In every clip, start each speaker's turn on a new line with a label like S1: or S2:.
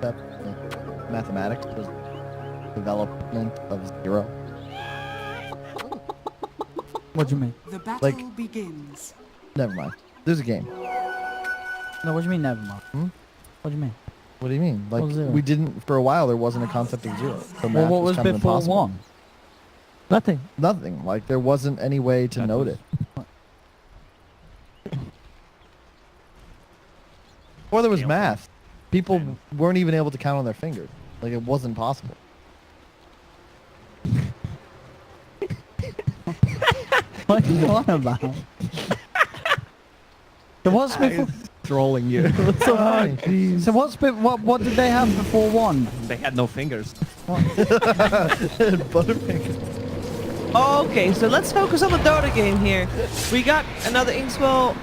S1: concept of mathematics was development of zero.
S2: What do you mean?
S3: The battle
S1: Like-
S3: begins.
S1: Never mind. There's a game.
S2: No, what do you mean never mind? What do you mean?
S1: What do you mean? Like
S2: What was zero?
S1: we didn't for a while. There wasn't a concept of zero. So
S2: Well,
S1: math
S2: what was
S1: kind of
S2: before
S1: impossible.
S2: 1? Nothing.
S1: Nothing. Like there wasn't any way to note it. Or there was math. People weren't even able to count on their fingers. Like it wasn't possible.
S2: What are you on about? So what's before?
S4: Trolling you.
S2: So what did they have before 1?
S4: They had no fingers.
S1: Butterfinger.
S5: Okay, so let's focus on the Dota game here. We got another Inkswell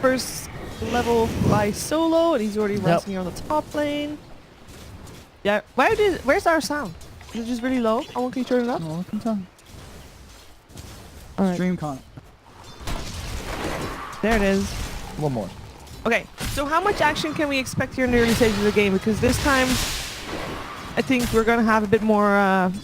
S5: first level by solo, and he's already resting here on the top lane. Yeah, where's our sound? Is it just really low? I want you to turn it up.
S2: Oh, look at that.
S5: All right,
S2: Stream can't.
S5: there it is.
S1: One more.
S5: Okay, so how much action can we expect here in the early stages of the game? Because this time, I think we're gonna have a bit more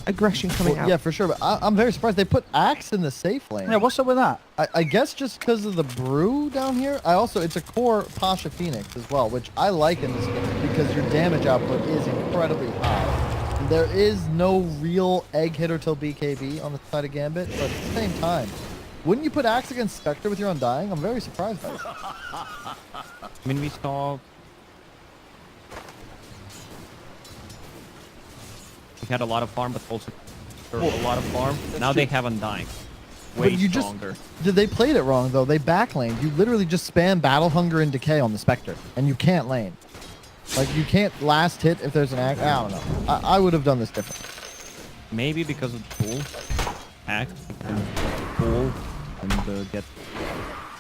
S5: aggression coming out.
S1: Yeah, for sure. But I'm very surprised they put Axe in the safe lane.
S2: Yeah, what's up with that?
S1: I guess just because of the brew down here. It's a core Pasha Phoenix as well, which I like in this game because your damage output is incredibly high. There is no real egg hitter till BKB on the side of Gambit, but at the same time, wouldn't you put Axe against Spectre with your Undying? I'm very surprised by it.
S4: I mean, we saw... We had a lot of farm, but also a lot of farm. Now they have Undying. Way
S1: But you
S4: stronger.
S1: They played it wrong though. They backlaned. You literally just spam Battle Hunger and Decay on the Spectre, and you can't lane. Like you can't last hit if there's an axe. I don't know. I would have done this different.
S4: Maybe because of the pool. Act and pull and get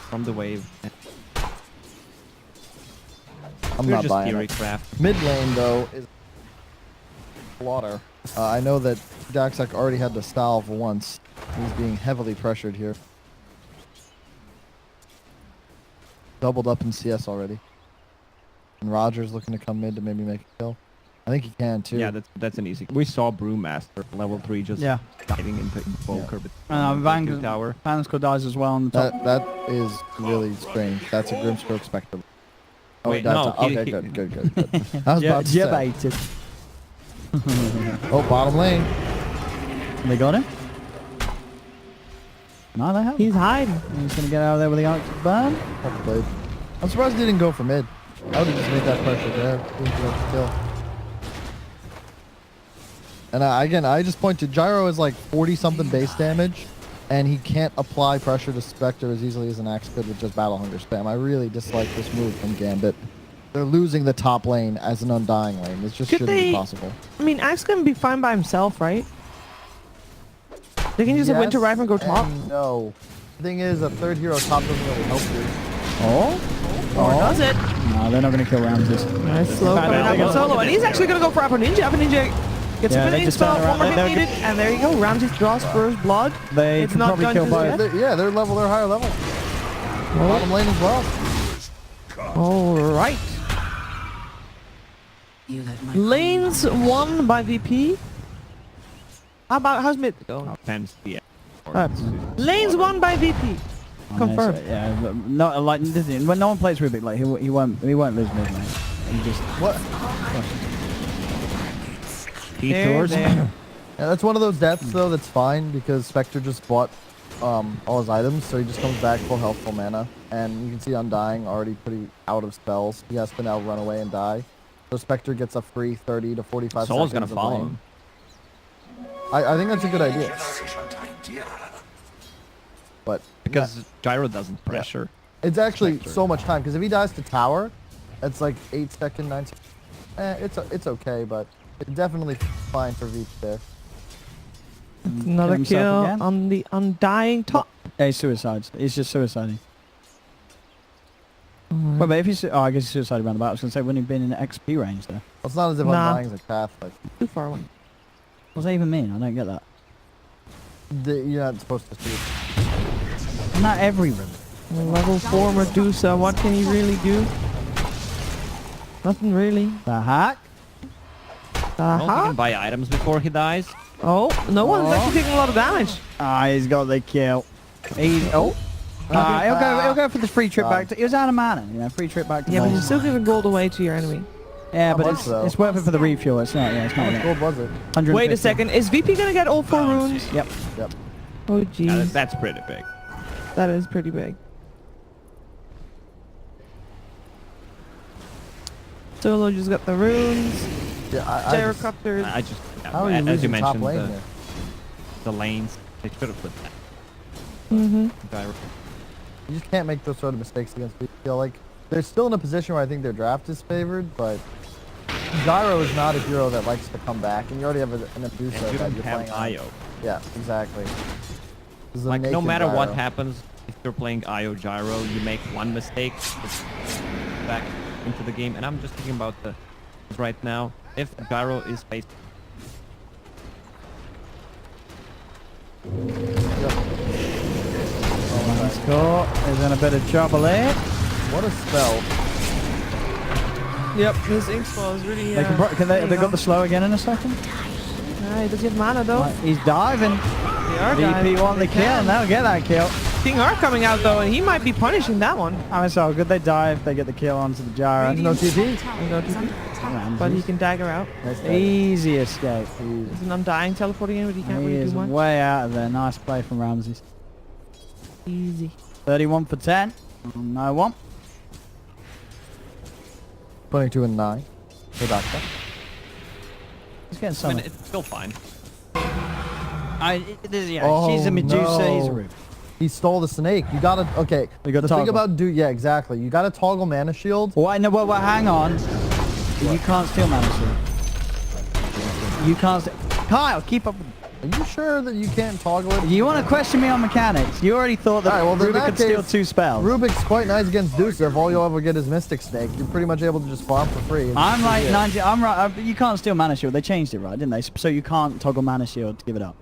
S4: from the wave.
S1: I'm
S4: We're
S1: not
S4: just
S1: buying
S4: theory
S1: it.
S4: craft.
S1: Mid lane though is slaughter. I know that Daxak already had to salve once. He's being heavily pressured here. Doubled up in CS already. And Roger's looking to come mid to maybe make a kill. I think he can too.
S4: Yeah, that's an easy. We saw Brewmaster level 3 just diving into Invoker with
S2: And
S4: tower.
S2: Vansko dies as well on the top.
S1: That is really strange. That's a Grimstroke Spectre. Oh,
S4: Wait,
S1: that's
S4: no,
S1: okay, good. I was about to say.
S2: Debated.
S1: Oh, bottom lane.
S2: They got him? No, they haven't.
S5: He's hiding.
S2: He's going to get out of there with the Arctic Burn.
S1: Well played. I'm surprised he didn't go for mid. I would have just made that pressure there. Didn't get the kill. And again, I just point to Gyro is like 40-something base damage, and he can't apply pressure to Spectre as easily as an Axe could with just Battle Hunger spam. I really dislike this move from Gambit. They're losing the top lane as an Undying lane. This just shouldn't be possible.
S5: I mean, Axe can be fine by himself, right? They can just have Winter Rifle and go top.
S1: No. The thing is, a third hero top doesn't really help you.
S5: Or does it?
S2: No, they're not going to kill Ramses.
S5: Nice slow coming up on solo, and he's actually going to go for Apple Ninja. Apple Ninja gets a finish spell, one more hit needed, and there you go. Ramses draws first blood.
S2: They
S5: It's
S2: can
S5: not
S2: probably
S5: done
S2: kill
S5: just
S2: both.
S5: yet.
S1: Yeah, they're higher level. Bottom lane as well.
S5: All right.
S3: You let my
S5: Lanes won by VP. How's mid going?
S4: Fans, yeah.
S5: Lanes won by VP. Confirmed.
S2: Yeah, but not like when no one plays Rubik, like he won't lose mid lane. He just
S1: What?
S2: detours.
S1: Yeah, that's one of those deaths though that's fine because Spectre just bought all his items, so he just comes back full health, full mana, and you can see Undying already pretty out of spells. He has to now run away and die. So Spectre gets a free 30 to 45
S4: Soul's
S1: seconds.
S4: gonna follow him.
S1: I think that's a good idea. But
S4: Because Gyro doesn't pressure.
S1: it's actually so much time because if he dies to tower, it's like 8 second, 9 second. It's okay, but it's definitely fine for VP there.
S5: Another
S2: himself
S5: kill
S2: again.
S5: on the Undying top.
S2: Yeah, he suicides. He's just suiciding. Well, but if he's... Oh, I guess he's suicided around the back. I was going to say, wouldn't he been in the XP range there?
S1: Well, it's not as if
S5: Nah.
S1: Undying's a Catholic.
S5: Too far away.
S2: What does that even mean? I don't get that.
S1: You're not supposed to see.
S2: Not every room.
S5: Level 4 Medusa, what can he really do? Nothing really.
S2: The hack?
S4: Also, he can buy items before he dies.
S5: Oh, no one's actually taking a lot of damage.
S2: Ah, he's got the kill. He'll go for the free trip back. He was out of mana, you know, free trip back to
S5: Yeah, but
S2: base.
S5: you're still giving gold away to your enemy.
S2: Yeah, but
S1: much, though?
S2: it's worth it for the refuel. It's not. Yeah, it's
S1: How
S2: not.
S1: much gold was it?
S2: 150.
S5: Wait a second. Is VP gonna get all 4 runes?
S2: Yep.
S1: Yep.
S5: Oh,
S4: Yeah,
S5: jeez.
S4: that's pretty big.
S5: That is pretty big. Solo just got the runes.
S1: Yeah, I just,
S5: Gyrocopters.
S4: I just,
S1: how are you
S4: as you
S1: losing top
S4: mentioned,
S1: lane here?
S4: the lanes, they should have put that.
S5: Mm-hmm.
S4: Gyro.
S1: You just can't make those sort of mistakes against people. Like, they're still in a position where I think their draft is favored, but Gyro is not a hero that likes to come back, and you already have an
S4: And
S1: Abusa
S4: you
S1: that
S4: don't
S1: you're
S4: have
S1: playing on.
S4: IO.
S1: Yeah, exactly. This is a
S4: Like, no
S1: naked
S4: matter what
S1: Gyro.
S4: happens, if you're playing IO Gyro, you make one mistake, it's back into the game. And I'm just thinking about the right now. If Gyro is faced,
S2: Let's go. He's in a bit of trouble here.
S1: What a spell.
S5: Yep, this Inkswell is really.
S2: They they got the slow again in a second.
S5: Nah, does he have mana though?
S2: Right, he's diving.
S5: They are
S2: VP
S5: diving.
S2: want the
S5: They
S2: kill,
S5: can.
S2: and they'll get that kill.
S5: King R coming out though, and he might be punishing that one.
S2: I mean, it's all good. They dive. They get the kill onto the gyro.
S1: No TP?
S5: No TP. But he can dagger out.
S1: Nice day.
S2: Easy escape. Easy.
S5: There's an Undying teleporting in, but he can't
S2: He
S5: really
S2: is
S5: do much.
S2: way out of there. Nice play from Ramses.
S5: Easy.
S2: 31 for 10. No one.
S1: 22 and 9. Hey, Doctor.
S2: He's getting
S4: I
S2: some.
S4: mean, it's still fine.
S2: She's a Medusa.
S1: no.
S2: He's a Rube.
S1: He stole the snake. You gotta, okay.
S2: We got
S1: the thing
S2: toggle.
S1: about yeah, exactly. You gotta toggle mana shield.
S2: Well, no, well, hang on. You can't steal mana shield. You can't. Kyle, keep up.
S1: Are you sure that you can't toggle it?
S2: You want to question me on mechanics? You already thought that
S1: Alright, well, then in
S2: Rubik
S1: that
S2: could steal
S1: case,
S2: 2 spells.
S1: Rubik's quite nice against Deuce. If all you'll ever get is Mystic Snake, you're pretty much able to just farm for free. and
S2: I'm
S1: just
S2: like
S1: do it.
S2: 90. I'm right. You can't steal mana shield. They changed it, right? Didn't they? So you can't toggle mana shield to give it up.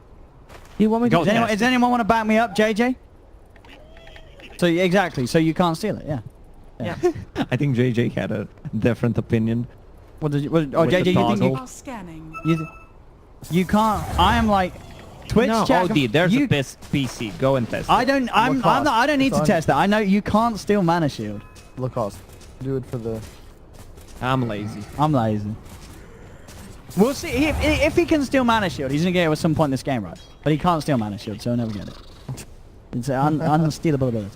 S5: You want me to
S2: Does anyone want to back me up, JJ? So yeah, exactly. So you can't steal it. Yeah.
S5: Yeah.
S4: I think JJ had a different opinion.
S2: What did you?
S4: With
S2: JJ,
S4: the
S2: you think
S4: toggle.
S3: Scanning.
S2: you can't? I am like Twitch
S5: No.
S2: chat.
S4: Oh, dude, there's
S2: you,
S4: a PC. Go and test
S2: I
S4: it.
S2: don't. I'm not. I don't need
S1: It's
S2: to
S1: on-
S2: test that. I know you can't steal mana shield.
S1: Lacoste. Do it for the.
S4: I'm lazy.
S2: I'm lazy. We'll see if he can steal mana shield. He's gonna get it at some point in this game, right? But he can't steal mana shield, so he'll never get it. It's an unstealable ability.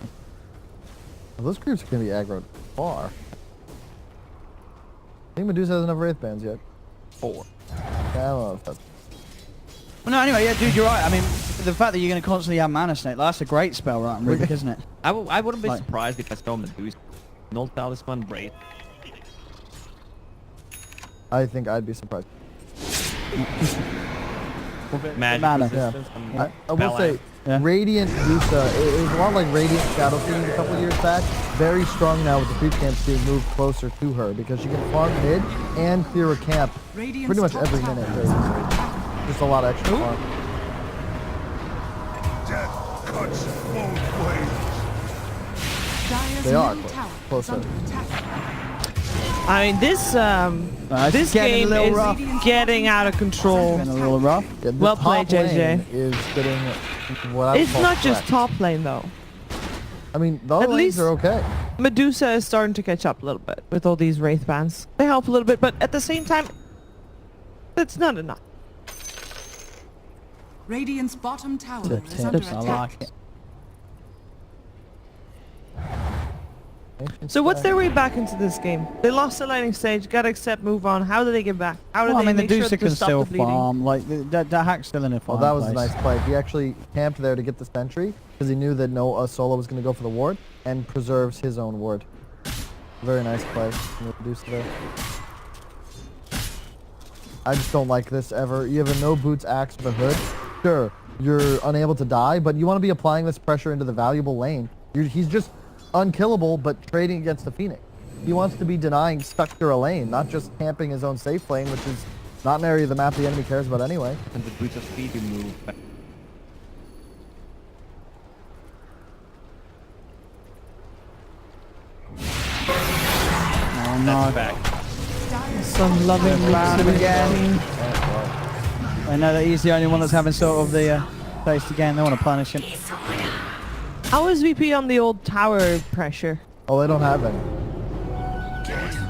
S1: Well, those creeps are gonna be aggroed far. I think Medusa has enough Wraith Bands yet.
S4: 4.
S1: Yeah, I don't know if that's.
S2: Well, no, anyway, yeah, dude, you're right. I mean, the fact that you're gonna constantly have mana snake, that's a great spell, right? On Rubik, isn't it?
S4: I wouldn't be
S2: Like-
S4: surprised if I saw Medusa. Null Talisman, Wraith.
S1: I think I'd be surprised.
S4: Magic
S2: Mana.
S4: resistance.
S1: I will say,
S2: Yeah.
S1: Radiant Medusa, it was a lot like Radiant Shadow Fiend a couple years back. Very strong now with the creep camps being moved closer to her because she can farm mid and clear a camp pretty much every minute. Just a lot of extra farm.
S6: Death cuts both ways.
S1: They are closer.
S5: I mean, this
S2: it's
S5: this
S2: getting a
S5: game
S2: little
S5: is
S2: rough.
S5: getting out of control.
S2: Been a little rough.
S1: Yeah, the
S5: Well played,
S1: top lane
S5: JJ.
S1: is getting what I would
S5: It's
S1: call
S5: not just
S1: cracked.
S5: top lane though.
S1: I mean, the other
S5: At
S1: lanes
S5: least-
S1: are okay.
S5: Medusa is starting to catch up a little bit with all these Wraith bands. They help a little bit, but at the same time, it's not enough.
S3: Radiant's bottom tower
S1: Tips,
S3: is under
S2: I
S3: attack.
S2: like it.
S5: So what's their way back into this game? They lost the laning stage, gotta accept, move on. How do they get back? How do
S2: Well, I
S5: they
S2: mean, the
S5: make sure
S2: Medusa
S5: to
S2: can
S5: stop
S2: still
S5: the bleeding?
S2: farm. Like, the hack's still in a
S1: Well,
S2: farm
S1: that was a
S2: place.
S1: nice play. He actually camped there to get the sentry because he knew that no solo was going to go for the ward and preserves his own ward. Very nice play from the Medusa there. I just don't like this ever. You have a no boots axe with a hood. Sure, you're unable to die, but you want to be applying this pressure into the valuable lane. He's just unkillable, but trading against the Phoenix. He wants to be denying Spectre a lane, not just camping his own safe lane, which is not an area of the map the enemy cares about anyway.
S4: And the boots of speed you move back.
S2: Oh,
S4: That's
S2: no.
S4: back.
S3: Dire's
S5: So some loving
S2: Bam
S5: looks
S2: again. I know that he's the only one that's having sort of the taste again. They want to punish him.
S5: How is VP on the old tower pressure?
S1: Oh, they don't have any.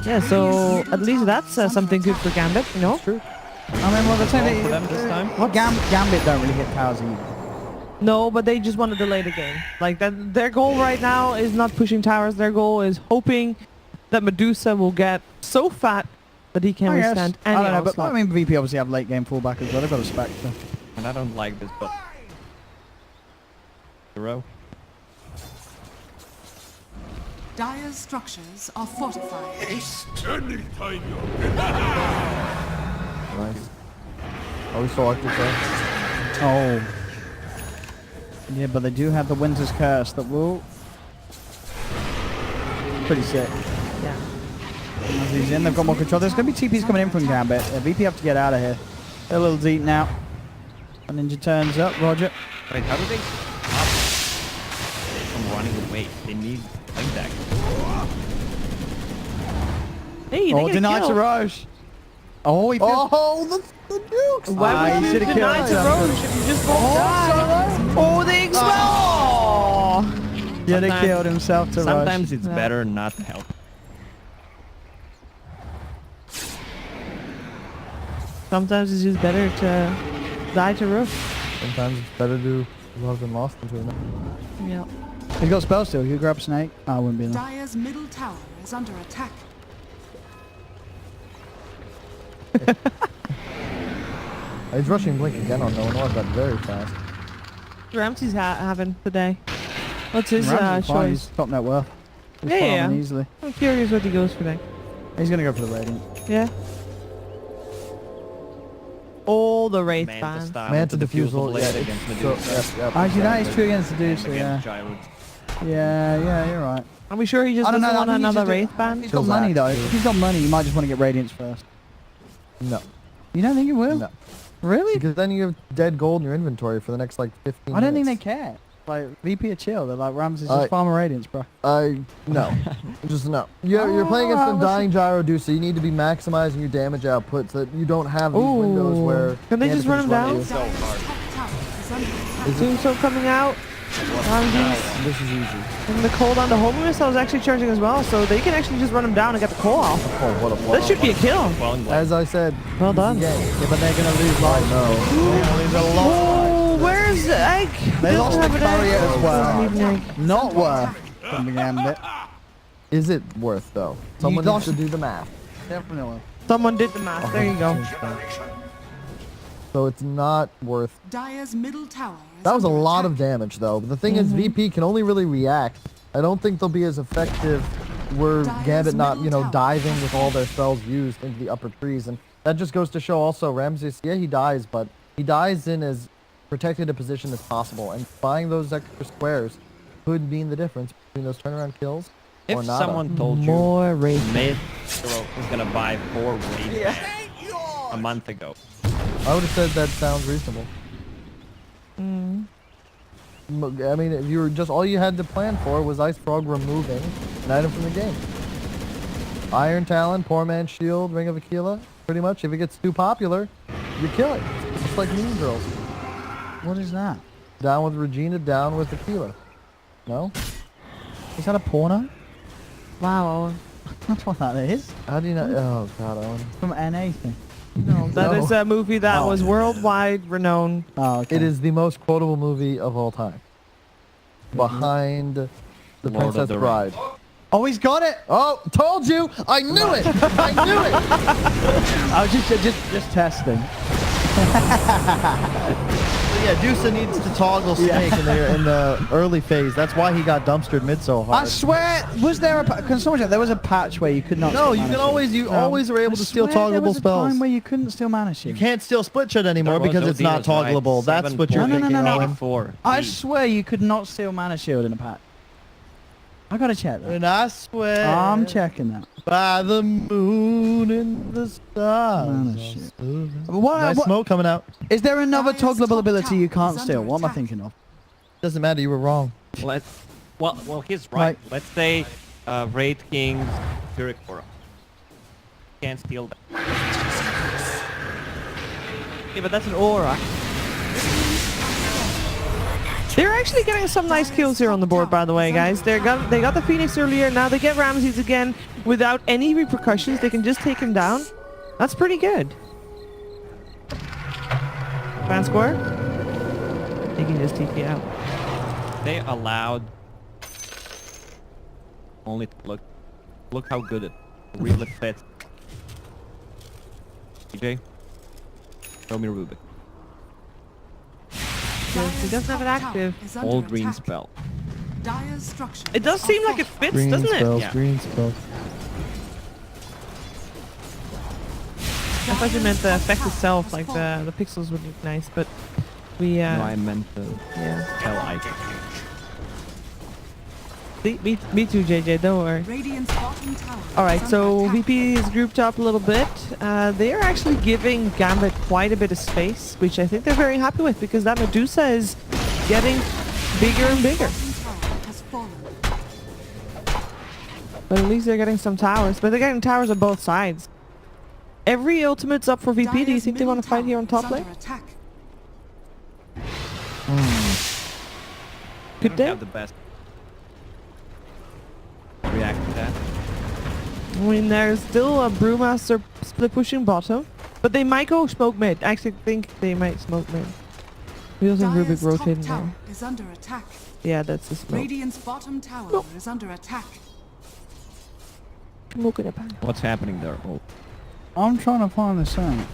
S5: Yeah, so at least that's something good for Gambit, you know?
S1: True.
S2: I mean, well, the thing
S4: For them this time.
S2: Well, Gambit don't really hit towers either.
S5: No, but they just want to delay the game. Like that, their goal right now is not pushing towers. Their goal is hoping that Medusa will get so fat that he can
S2: I guess.
S5: withstand
S2: I
S5: any
S2: don't know, but
S5: onslaught.
S2: I mean, VP obviously have late game fallback as well. They've got a Spectre.
S4: And I don't like this, but... Zero.
S3: Dire's structures are fortified.
S1: Nice. Are we selected there?
S2: Oh. Yeah, but they do have the Winter's Curse that will... Pretty sick.
S5: Yeah.
S2: As he's in, they've got more control. There's going to be TPs coming in from Gambit. VP have to get out of here. They're a little deep now. A Ninja turns up. Roger.
S4: Wait, how do they stop from running away? They need like that.
S5: Hey, they
S2: Oh,
S5: get
S2: denied to
S5: killed.
S2: Roche. Oh, he feels...
S1: Oh, the nukes!
S5: Why
S2: Ah,
S5: would
S2: you
S5: you
S2: should've
S5: deny
S2: killed
S5: to
S2: him.
S5: Roche if you just won't die? Oh, the explode!
S2: Yeah, they
S4: Sometimes-
S2: killed himself to
S4: Sometimes
S2: Roche.
S4: it's better not to help.
S5: Sometimes it's just better to die to Roche.
S1: Sometimes it's better to love than lost into it.
S5: Yeah.
S2: He's got spell still. You grab Snake. Oh, I wouldn't be enough.
S3: Dire's middle tower is under attack.
S1: He's rushing Blink again on no one. That very fast.
S5: Ramsey's having today. What's his
S2: Ramsey's fine. He's
S5: choice?
S2: top net worth. He's
S5: Yeah, yeah,
S2: farming
S5: yeah.
S2: easily.
S5: I'm curious what he goes for today.
S2: He's going to go for the Radiant.
S5: Yeah. Oh, the Wraith
S4: Manta
S5: Band.
S4: style
S1: Manta
S4: with the
S1: diffusal,
S4: blade
S1: yeah,
S4: against
S1: so,
S4: Medusa.
S2: Actually, that is
S1: exactly.
S2: true against the dude, so
S4: Against
S2: yeah.
S4: Gyroid.
S2: Yeah, you're right.
S5: Are we sure he just
S2: I don't
S5: doesn't
S2: know.
S5: want
S2: I think he's
S5: another
S2: just-
S5: Wraith Band?
S2: He's got
S1: Kills
S2: money,
S1: Axe,
S2: though.
S1: too.
S2: If he's got money, you might just want to get Radiance first.
S1: No,
S2: You don't think he will?
S1: no.
S2: Really?
S1: Because then you have dead gold in your inventory for the next like 15
S2: I don't think they
S1: minutes.
S2: care. Like, VP are chill. They're like, Ramses
S1: I-
S2: just farm Radiance, bro.
S1: No. Just no. You're playing against
S2: Oh,
S1: the dying Gyroducer. You need to be maximizing your damage output so that you don't have these
S5: Ooh.
S1: windows where...
S5: Can they just run him down?
S1: you.
S3: Dire's top tower is under attack.
S1: Is it-
S5: Tombstone coming out. Ramses.
S1: This is easy.
S5: And the cold on the homeless, I was actually charging as well, so they can actually just run him down and get the coal off.
S1: Oh, what a
S5: That should be a kill.
S4: Falling blade.
S1: As I said,
S5: Well done.
S1: easy game.
S2: Yeah, but they're going to lose life.
S1: No.
S2: They're going to lose a lot.
S5: Oh, where's the egg?
S2: They lost the
S5: Doesn't have an
S2: courier
S5: egg.
S2: as well.
S5: Doesn't need an egg.
S2: Not worth from the Gambit.
S1: Is it worth though? Someone needs
S2: lost-
S1: to do the math.
S2: Definitely.
S5: Someone did the math. There you go.
S1: So it's not worth...
S3: Dire's middle tower is
S1: That was a
S3: under
S1: lot
S3: attack.
S1: of damage though. But the thing is, VP can only really react. I don't think they'll be as effective were
S3: Dire's
S1: Gambit not,
S3: middle tower
S1: diving with all their spells used into the upper trees. And that just goes to show also Ramses, yeah, he dies, but he dies in as protected a position as possible. And buying those extra squares could mean the difference between those turnaround kills or
S4: If
S1: not.
S4: someone told you
S5: More Wraith.
S4: Mid-Hero is gonna buy 4 Wraith a month ago,
S1: I would have said that sounds reasonable. I mean, if you were just all you had to plan for was Ice Frog removing an item from the game. Iron Talon, Poor Man's Shield, Ring of Aquila. Pretty much, if it gets too popular, you kill it. It's like Mean Girls.
S2: What is that?
S1: Down with Regina, down with Aquila. No?
S2: Is that a porno?
S5: Wow, Owen.
S2: That's what that is.
S1: How do you not? Oh God, Owen.
S2: From NA thing.
S5: No, that is a movie that
S1: Oh.
S5: was worldwide renowned.
S2: Oh, okay.
S1: It is the most quotable movie of all time. Behind The
S4: Lord of
S1: Princess
S4: the
S1: Bride.
S2: Oh, he's got it!
S1: Oh, told you! I knew it! I knew it!
S2: I was just testing.
S1: Yeah, Dusa needs to toggle Snake in the early phase. That's why he got dumpstered mid so
S2: I
S1: hard.
S2: swear, was there a... Can someone check? There was a patch where you could not
S1: No,
S2: steal
S1: you
S2: mana
S1: can
S2: shield.
S1: always always are able
S2: I
S1: to steal
S2: swear there
S1: toggleable
S2: was a
S1: spells.
S2: time where you couldn't steal mana
S1: You
S2: shield.
S1: can't steal split shot anymore
S4: There was
S1: because it's not
S4: Odina's right,
S1: toggleable. That's what you're
S4: 7.84.
S1: thinking,
S2: No.
S1: Owen.
S4: 84.
S2: I swear you could not steal mana shield in a patch. I gotta check that.
S1: And I swear
S2: I'm checking that.
S1: by the moon and the stars.
S2: Mana
S1: I'll
S2: shield.
S1: still-
S2: What,
S1: Nice
S2: what-
S1: smoke coming out.
S2: is there another
S3: Dire's
S2: toggleable
S3: top
S2: ability you
S3: tower
S2: can't
S3: is
S2: steal?
S3: under
S2: What am I
S3: attack.
S2: thinking of?
S1: Doesn't matter, you were wrong.
S4: Well, he's right. Let's say Raid King's Pyrrhic Aura. can't steal that.
S5: Yeah, but that's an aura. They're actually getting some nice kills here on the board, by the way, guys. They got the Phoenix earlier. Now they get Ramses again without any repercussions. They can just take him down. That's pretty good. Fan square. They can just TP out.
S4: They allowed only to look how good it really fits. DJ, show me Rubik.
S5: He doesn't have it active.
S4: All green spell.
S3: Dire's structures
S5: It does
S3: are
S5: seem like it
S3: fortified.
S5: fits, doesn't it?
S4: Yeah.
S1: green spells.
S5: I thought you meant the effect itself, like the pixels would look nice, but we
S4: No, I meant the
S5: yeah.
S4: spell icon.
S5: Me too, JJ. Don't worry.
S3: Radiant's bottom tower
S5: All right,
S3: is
S5: so
S3: under attack.
S5: VP is grouped up a little bit. They are actually giving Gambit quite a bit of space, which I think they're very happy with because that Medusa is getting bigger and bigger.
S3: Bottom tower has fallen.
S5: But at least they're getting some towers. But they're getting towers on both sides. Every ultimate's up for VP. Do you
S3: Dire's
S5: think they want to
S3: middle
S5: fight here on
S3: tower
S5: top
S3: is
S5: lane?
S3: under attack.
S5: Could
S4: Don't
S5: they?
S4: have the best react to that.
S5: I mean, there's still a Brewmaster split pushing bottom. But they might go smoke mid. I actually think they might smoke mid. We also have
S3: Dire's
S5: Rubik
S3: top
S5: rotating
S3: tower
S5: there.
S3: is under attack.
S5: Yeah, that's the smoke.
S3: Radiant's bottom tower is under attack.
S5: Smoking it back.
S4: What's happening there? Oh,
S2: I'm trying to find this out.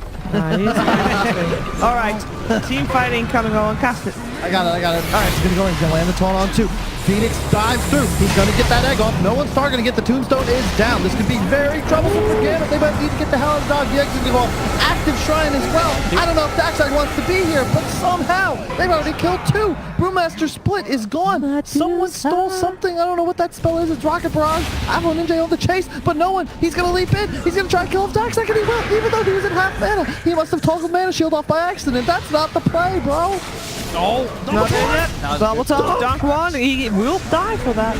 S5: All right, team fighting coming on. Cast it.
S1: I got it. All right, he's gonna go in. He's gonna land the taunt on 2. Phoenix dives through. He's gonna get that egg off. No one's targeting it. The tombstone is down. This could be very troublesome for Gambit. They might need to get the hell out of the dog. The exit involved. Active shrine as well. I don't know if Daxide wants to be here, but somehow they've already killed 2. Brewmaster split is gone. Someone stole something. I don't know what that spell is. It's Rocket Barrage. Avon Ninja on the chase, but no one. He's gonna leap in. He's gonna try and kill off Daxide, and he will, even though he was in half mana. He must have toggled mana shield off by accident. That's not the play, bro.
S5: Not dead yet. Double top. Dunk one. He will die for that.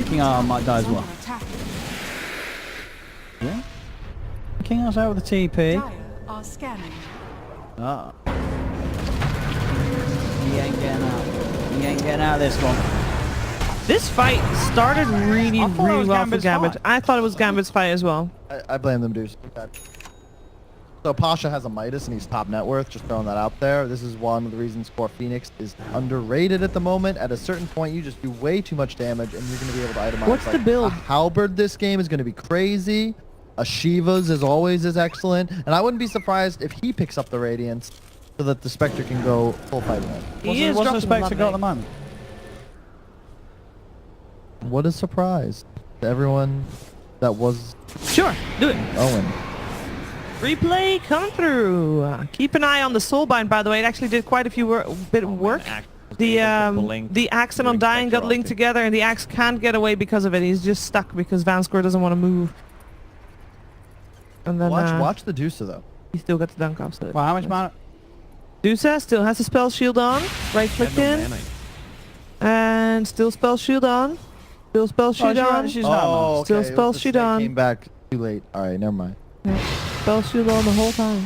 S2: King R might die as well.
S3: Under attack.
S2: Yeah. King R's out with the TP.
S3: Dire are scanning.
S2: Ah. He ain't getting out. He ain't getting out of this one.
S5: This fight started really,
S2: I thought it
S5: really
S2: was
S5: well for
S2: Gambit's
S5: Gambit.
S2: fight.
S5: I thought it was Gambit's fight as well.
S1: I blame them, dudes. So Pasha has a Midas and he's top net worth, just throwing that out there. This is one of the reasons for Phoenix is underrated at the moment. At a certain point, you just do way too much damage and you're going to be able to itemize.
S5: What's the build?
S1: A Halberd this game is going to be crazy. A Shiva's as always is excellent. And I wouldn't be surprised if he picks up the Radiance so that the Spectre can go full fight mode.
S5: He is
S2: What's
S5: dropping
S2: the Spectre
S5: a
S2: got at
S5: lot
S2: the moment?
S1: What a surprise to everyone that was
S5: Sure, do it.
S1: Owen.
S5: Replay come through. Keep an eye on the Soulbind, by the way. It actually did quite a few bit of work. The axe and Undying got linked together, and the axe can't get away because of it. He's just stuck because Vanscore doesn't want to move. And then
S1: Watch the Deuce though.
S5: he still got the dunk off. So
S2: Well, how much mana?
S5: Dusa still has a spell shield on. Right click in. And still spell shield on. Still spell shield on.
S2: She's not
S1: Oh,
S5: Still
S1: okay. It was
S5: spell
S1: the
S5: sheet
S1: snake
S5: on.
S1: Came back too late. All right, never mind.
S5: Spell shield on the whole time.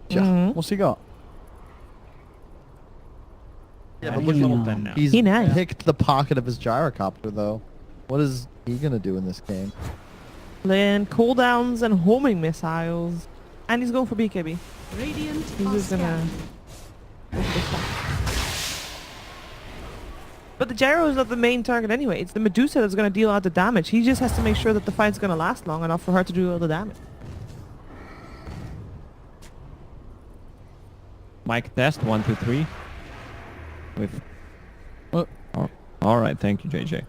S1: Yeah.
S5: Mhm.
S2: What's he got?
S1: Yeah,
S4: but
S1: but
S4: look
S1: look
S4: level
S1: at
S4: 10 now.
S1: He's
S5: He nice.
S1: picked the pocket of his gyrocopter though. What is he gonna do in this game?
S5: Then cooldowns and homing missiles. And he's going for BKB.
S3: Radiant
S5: He's
S3: are
S5: just gonna...
S3: scanning.
S5: But the gyro is not the main target anyway. It's the Medusa that's gonna deal out the damage. He just has to make sure that the fight's gonna last long enough for her to do all the damage.
S4: Mic test 1, 2, 3. With.
S2: What?
S4: All right, thank you, JJ.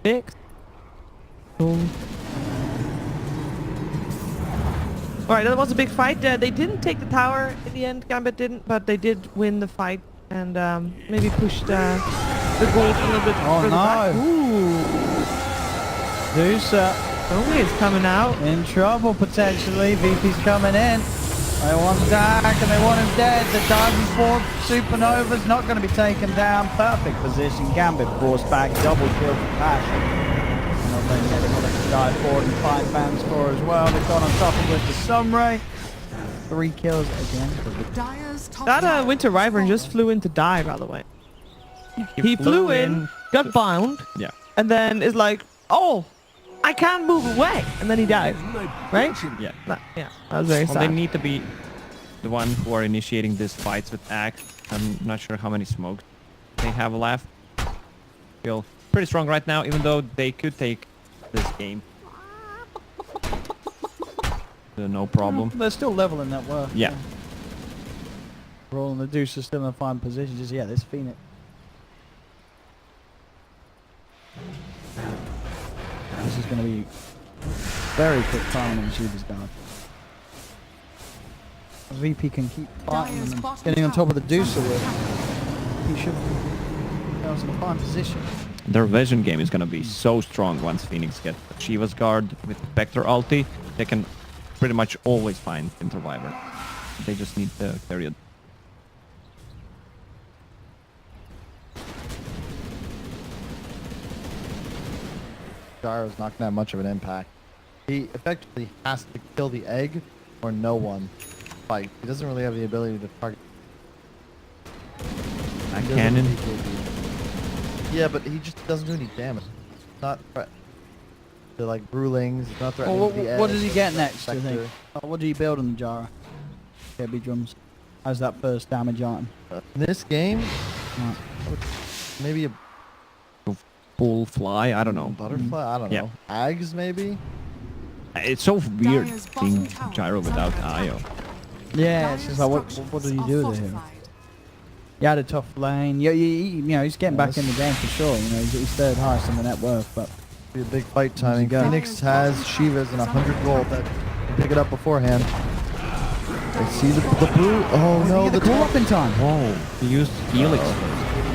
S5: 6. Cool. Alright, that was a big fight. They didn't take the tower in the end. Gambit didn't, but they did win the fight and maybe pushed the gold a little bit further back.
S2: no.
S5: Ooh.
S2: Deuce
S5: Only is coming out.
S2: in trouble potentially. VP's coming in. They want Dak and they want him dead. The diving forward Supernova's not going to be taken down. Perfect position. Gambit forced back. Double kill for Passion. Not letting anyone to dive forward and find fan score as well. They've gone on top of with the Sunray. 3 kills again.
S3: Dire's top
S5: That
S3: tower
S5: Winter
S3: has
S5: Wyvern just
S3: fallen.
S5: flew in to die, by the way. He flew in, got bound,
S4: Yeah.
S5: and then is like, oh, I can't move away. And then he died. Right?
S4: Yeah.
S5: Yeah, that was very
S4: Well, they
S5: sad.
S4: need to be the one who are initiating these fights with Axe. I'm not sure how many smokes they have left. Feel pretty strong right now, even though they could take this game. No problem.
S2: They're still leveling that work.
S4: Yeah.
S2: Roll and the Deuce are still in a fine position. Just, yeah, this Phoenix. This is going to be very quick time on the shooter's guard. VP can keep fighting
S3: Dire's
S2: and
S3: bottom
S2: getting on top of the
S3: tower is
S2: Deucer
S3: under
S2: with.
S3: attack.
S2: He should be in a fine position.
S4: Their vision game is gonna be so strong once Phoenix gets Shiva's guard with Vector ulti. They can pretty much always find Intervivor. They just need the period.
S1: Gyro's not gonna have much of an impact. He effectively has to kill the egg or no one fight. He doesn't really have the ability to target.
S4: That
S1: He doesn't
S4: cannon.
S1: BKB. Yeah, but he just doesn't do any damage. Not threat. They're like Brewlings. He's not threatening
S2: Well,
S1: the egg.
S2: what does he get next, do you think?
S1: Sector.
S2: What do you build on the Jara? KB drums. How's that first damage item?
S1: In this game,
S2: Right.
S1: maybe a
S4: Bull fly. I don't know.
S1: butterfly. I don't
S4: Yeah.
S1: know. Ags maybe.
S4: It's so weird
S3: Dire's bottom
S4: being
S3: tower
S4: Gyro
S3: is
S4: without
S3: under
S4: IO.
S3: attack.
S2: Yeah, it's
S3: Dire's
S2: just like, what do you
S3: structures
S2: do
S3: are
S2: with him?
S3: fortified.
S2: He had a tough lane. You know, he's getting back in the game for sure. You know, he's third highest in the net worth, but
S1: Be a big fight timing.
S2: go.
S1: Phoenix has Shivas and 100 gold that can pick it up beforehand. They see the brew. Oh no,
S2: the call up in time.
S4: Whoa. He used Helix.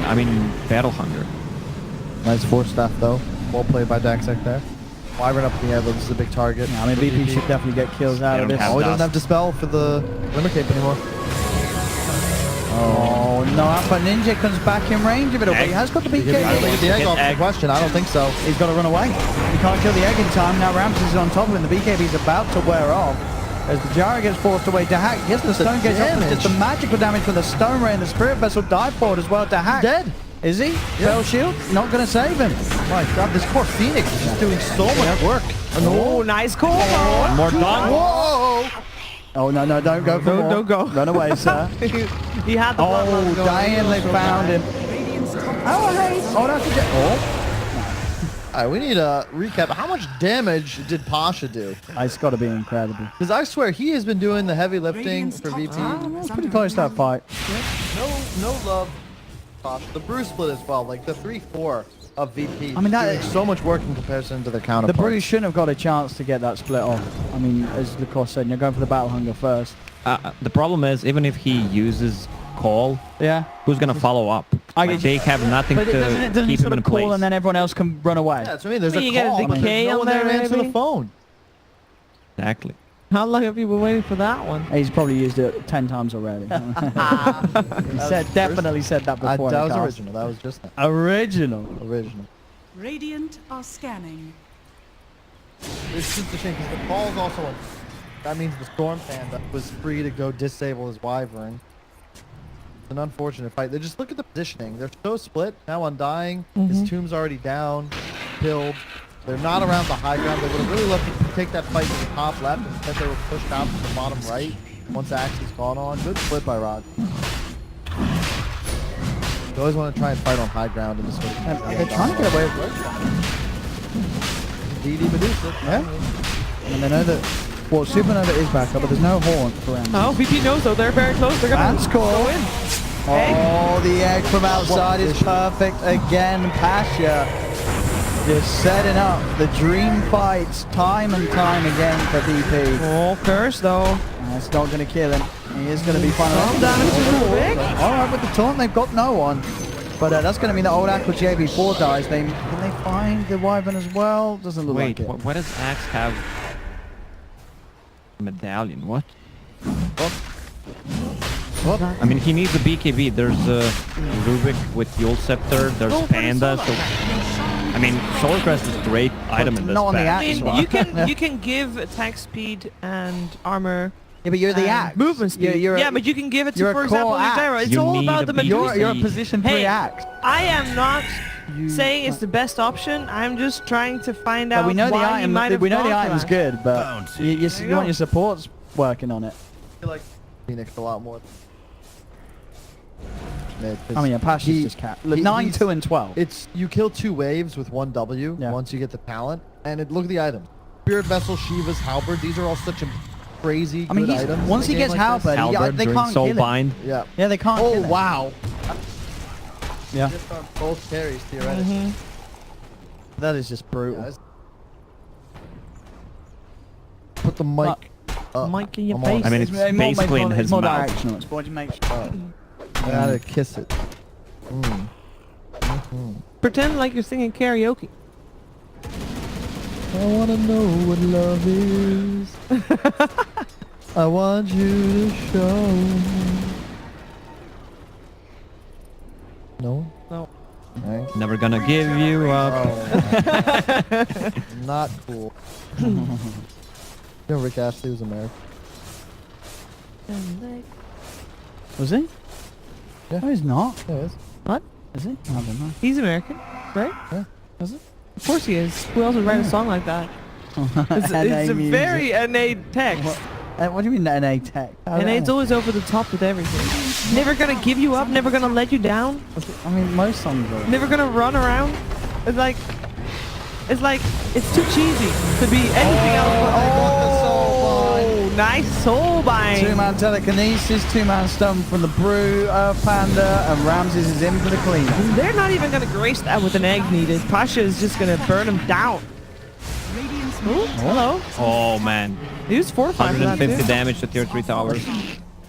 S4: I mean, Battle Hunger.
S1: Nice force staff though. Well played by Daxek there. Wyvern up in the air, though. This is a big target.
S2: I mean, VP should definitely get kills out
S4: They
S2: of
S4: don't
S2: this.
S4: have
S1: Oh, he doesn't
S4: dust.
S1: have Dispel for the Glimmer Cape anymore.
S2: Oh no, Alpha Ninja comes back in range of it, but he has got the
S1: He
S2: BK.
S1: can get the egg
S4: Get
S1: off the
S4: egg.
S1: question. I don't think so.
S2: He's got to run away. He can't kill the egg in time. Now Ramses is on top of him. The BKB's about to wear off. As the Jara gets forced away, Dahak gets the stone gets off.
S1: damage.
S2: Just the magical damage from the Stone Ray and the Spirit Vessel dive forward as well. Dahak.
S1: Dead.
S2: Is he? Fell shield? Not going to save him.
S1: My God, this poor Phoenix is just doing so much work.
S5: Oh, nice call.
S4: More done.
S1: Whoa!
S2: Oh, no, don't go for more.
S5: Don't go.
S2: Run away, sir.
S5: He had the bloodline
S2: Oh,
S5: going.
S2: damn, they found him.
S3: Radiant's top
S2: Oh, hey. Oh, that's a oh.
S1: All right, we need a recap. How much damage did Pasha do?
S2: It's got to be incredible.
S1: Because I swear he has been doing the heavy lifting
S3: Radiant's
S1: for
S3: top
S1: VP.
S3: tower is
S2: Pretty
S3: under
S2: close to that
S3: attack.
S2: fight.
S1: No love. Pasha. The Brew split as well. Like the 3-4 of VP.
S2: I mean, that-
S1: doing so much work in comparison to their
S2: The
S1: counterparts.
S2: Brews shouldn't have got a chance to get that split off. I mean, as Lacoste said, you're going for the battle hunger first.
S4: The problem is, even if he uses call,
S2: Yeah.
S4: who's gonna follow up?
S2: I
S4: Like,
S2: get
S4: they have nothing
S2: But
S4: to
S2: doesn't he
S4: keep
S2: sort
S4: him
S2: of
S4: in
S2: call
S4: place.
S2: and then everyone else can run away?
S1: Yeah, that's what I mean. There's
S5: Well,
S1: a
S5: you get a
S1: call. but
S5: decay
S1: there's no
S5: on
S1: one there
S5: there,
S1: to answer the
S5: maybe?
S1: phone.
S4: Exactly.
S5: How long have you been waiting for that one?
S2: He's probably used it 10 times already. He definitely said that before.
S1: That
S2: in
S1: was
S2: the cast.
S1: original. That was just that.
S2: Original.
S1: Original.
S3: Radiant are scanning.
S1: It's just a shame because the call is also on. That means the Storm Panda was free to go disable his Wyvern. It's an unfortunate fight. They just look at the positioning. They're so split. Now Undying. His tomb's already down. Killed. They're not around the high ground. They would have really loved to take that fight to the top left. Instead they were pushed out to the bottom right. Once Axe is gone on. Good split by Rod. You always want to try and fight on high ground in this sort of
S2: They're trying to get away with it.
S1: DD Medusa.
S2: Yeah. And they know that, well, Supernova is back up, but there's no horn for him.
S5: Oh, VP knows though. They're very close. They're gonna
S2: And score.
S5: go in.
S2: Oh, the egg from outside is perfect again. Pasha just setting up the dream fights time and time again for VP.
S5: Oh, curse though.
S2: That's not going to kill him. He is going to be fine.
S5: Some damage to the big.
S2: All right, with the taunt, they've got no one. But that's going to mean that old Aqua JV4 dies. Can they find the Wyvern as well? Doesn't look
S4: Wait,
S2: like it.
S4: what does Axe have? Medallion. What? I mean, he needs a BKB. There's Rubik with Yule Scepter. There's Panda. So, I mean, Solar Crest is a great item in this
S2: not on the
S4: pack.
S5: I
S2: axe
S5: mean,
S2: one.
S5: you can give attack speed and armor.
S2: Yeah, but you're the
S5: and
S2: axe.
S5: movement speed.
S2: You're
S5: yeah, but you can give it to,
S2: you're a
S5: for example,
S2: core
S5: your
S2: axe.
S5: gyro. It's
S4: You
S5: all
S4: need
S5: about
S4: a
S5: the
S4: beast.
S5: Medusa.
S2: You're a position 3
S5: Hey,
S2: axe.
S5: I am not
S2: You-
S5: saying it's the best option. I'm just trying to find
S2: But
S5: out
S2: we know the
S5: why he might
S2: item.
S5: have
S2: We know
S5: gone
S2: the
S5: for
S2: item's
S5: that.
S2: good, but
S6: Bouncy.
S2: you
S5: There you
S2: want
S5: go.
S2: your supports working on it.
S1: I feel like Phoenix a lot more.
S2: I mean, Apache's
S1: he-
S2: just cat.
S1: he-
S2: 9,
S1: he's-
S2: 2, and 12.
S1: It's you kill 2 waves with 1 W
S2: Yeah.
S1: once you get the talent, and look at the items: Spirit Vessel, Shiva's Halberd. These are all such crazy
S2: I mean,
S1: good
S2: he's-
S1: items.
S2: once
S1: in a
S2: he
S1: game
S2: gets
S1: like this.
S2: Halberd,
S4: Halberd
S2: they
S4: during
S2: can't kill him.
S4: Soulbind.
S1: Yeah.
S2: Yeah, they can't
S1: Oh
S2: kill him.
S1: wow!
S2: Yeah,
S1: Just on both carries theoretically.
S2: that is just
S1: Yeah,
S2: brutal.
S1: that's- Put the mic. up.
S5: Mic in your
S1: I'm on.
S5: face.
S4: I mean, it's basically in his
S2: more
S4: mouth.
S2: directional. It's what you make.
S1: I gotta kiss it. Mm.
S5: Pretend like you're singing karaoke.
S1: I wanna know what love is. I want you to show me. No?
S5: No.
S1: Alright.
S4: Never gonna give you up.
S1: Oh. Not cool. You know Rick Astley was American?
S2: Was he?
S1: Yeah.
S2: No, he's not.
S1: Yeah, he is.
S5: What?
S2: Is he? I don't know.
S5: He's American, right?
S1: Yeah.
S2: Is it?
S5: Of course he is. Who else would write a song like that? It's a very innate text.
S2: What do you mean NA tech?
S5: Innate's always over the top with everything. Never gonna give you up, never gonna let you down,
S2: I mean, most songs are.
S5: never gonna run around. It's like, it's too cheesy to be anything else but nice soul bind.
S2: 2-man telekinesis, 2-man stun from the Brew, Panda, and Ramses is in for the clean.
S5: They're not even gonna grace that with an egg needed. Pasha is just gonna burn him down.
S3: Radiant's
S5: Ooh, hello.
S4: Oh man,
S5: He was fortified for that
S4: 150
S5: too.
S4: damage to tier 3 towers.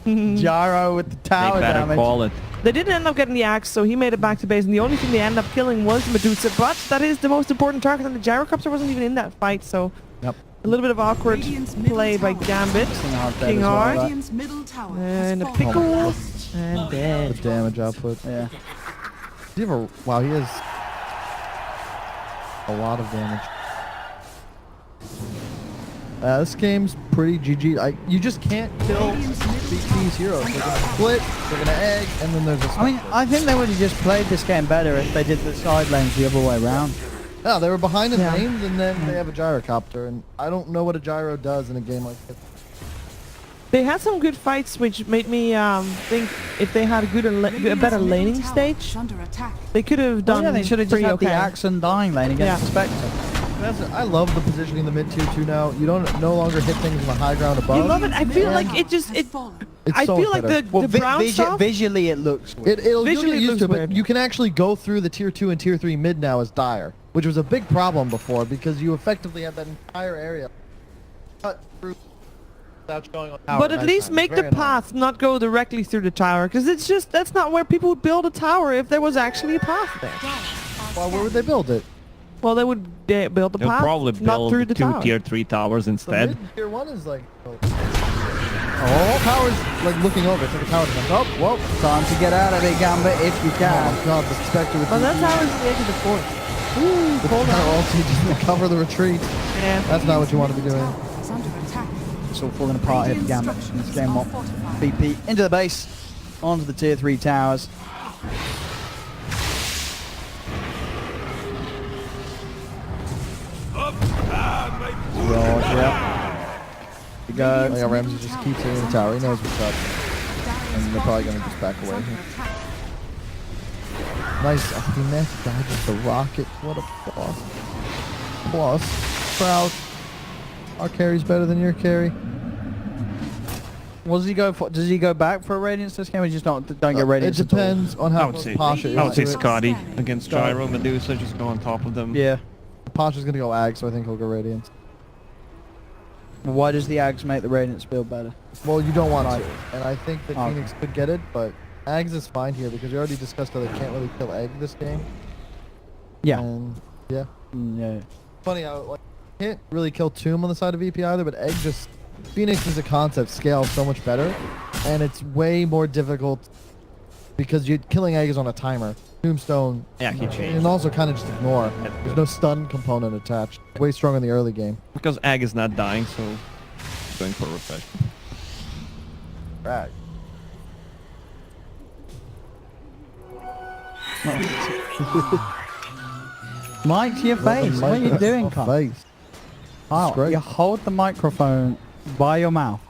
S2: Gyro with the
S4: They
S2: tower
S4: better
S2: damage.
S4: call it.
S5: They didn't end up getting the axe, so he made it back to base, and the only thing they ended up killing was Medusa, but that is the most important target, and the Gyrocopter wasn't even in that fight, so
S2: Yep.
S5: a little bit of awkward
S3: Radiant's middle
S5: play by
S3: tower.
S5: Gambit.
S2: Hard dead
S5: King
S2: as well,
S5: Hard.
S2: that.
S3: Radiant's middle tower
S5: And a
S3: has
S5: pickle,
S3: fallen.
S5: and
S1: The
S5: dead.
S1: damage output.
S2: Yeah.
S1: Do you ever? Wow, he has a lot of damage. This game's pretty GG. You just can't kill these heroes. They're gonna split, they're gonna egg, and then there's a.
S2: I mean, I think they would have just played this game better if they did the side lanes the other way around.
S1: Yeah, they were behind in
S5: Yeah.
S1: lanes, and then they have a gyrocopter, and I don't know what a gyro does in a game like this.
S5: They had some good fights, which made me think if they had a better laning stage,
S3: Under attack.
S5: they could have done
S2: Yeah, they should have just
S5: pretty
S2: had
S5: okay.
S2: the Axe and Dying lane against
S5: Yeah.
S2: the Spectre.
S1: I love the positioning in the mid tier 2 now. You don't no longer hit things in the high ground above.
S5: You love it. I feel
S1: Yeah.
S5: like it just
S3: Has fallen.
S1: It's
S5: I
S1: so
S5: feel like
S1: better.
S5: the brown stuff.
S2: Visually, it looks weird.
S1: You'll
S5: Visually
S1: get
S5: it
S1: used
S5: looks
S1: to it,
S5: weird.
S1: but you can actually go through the tier 2 and tier 3 mid now as Dire, which was a big problem before because you effectively had that entire area cut through without going on tower
S5: But at least
S1: nighttime.
S5: make
S1: Very
S5: the
S1: annoying.
S5: path not go directly through the tower, because it's just that's not where people would build a tower if there was actually a path there.
S1: Well, where would they build it?
S5: Well, they would build the
S4: They'll
S5: path
S4: probably
S5: not through
S4: build
S5: the
S4: 2
S5: tower.
S4: tier 3 towers
S1: The
S4: instead.
S1: mid tier 1 is like. Oh, tower's like looking over. It's like a tower defense. Oh, whoa.
S2: Time to get out of it, Gambit, if you
S1: Oh
S2: can.
S1: my god, the Spectre with
S5: Oh,
S1: the
S5: that tower's at the edge of the fort.
S1: the tower also just to cover the retreat.
S5: Yeah.
S1: That's not what you want to be doing.
S3: Tower is under attack.
S2: It's all falling apart here for Gambit in this game. What? BP into the base, onto the tier 3 towers. Roger. We go.
S1: Oh, yeah, Ramsey just keeps hitting the tower. He knows what's up. And they're probably going to just back away here. Nice. Oh, he managed to dodge the rocket. What a boss. Plus, Proud. Our carry's better than your carry.
S2: What does he go for? Does he go back for a Radiance this game, or just don't get Radiance?
S1: It depends on
S4: I
S1: how
S4: would say,
S1: Pasha is.
S4: I would say
S1: to it.
S4: Scotty against Gyro, Medusa, just go on top of them.
S2: Yeah.
S1: Pasha's going to go Ag, so I think he'll go Radiance.
S2: Why does the Ags make the Radiance feel better?
S1: Well, you don't want to. And I think that
S2: Okay.
S1: Phoenix could get it, but Ags is fine here because we already discussed how they can't really kill Egg this game.
S2: Yeah.
S1: And yeah.
S2: Yeah.
S1: Funny how like can't really kill Tomb on the side of VP either, but Egg just Phoenix as a concept scales so much better, and it's way more difficult because you're killing egg is on a timer. Tombstone,
S4: Yeah, he changed.
S1: and also kind of just ignore. There's no stun component attached. Way strong in the early game.
S4: Because Egg is not dying, so going for refresh.
S1: Right.
S2: Mike, to your face. What are you doing, Carl?
S1: Face.
S2: Oh,
S1: great.
S2: you hold the microphone by your mouth.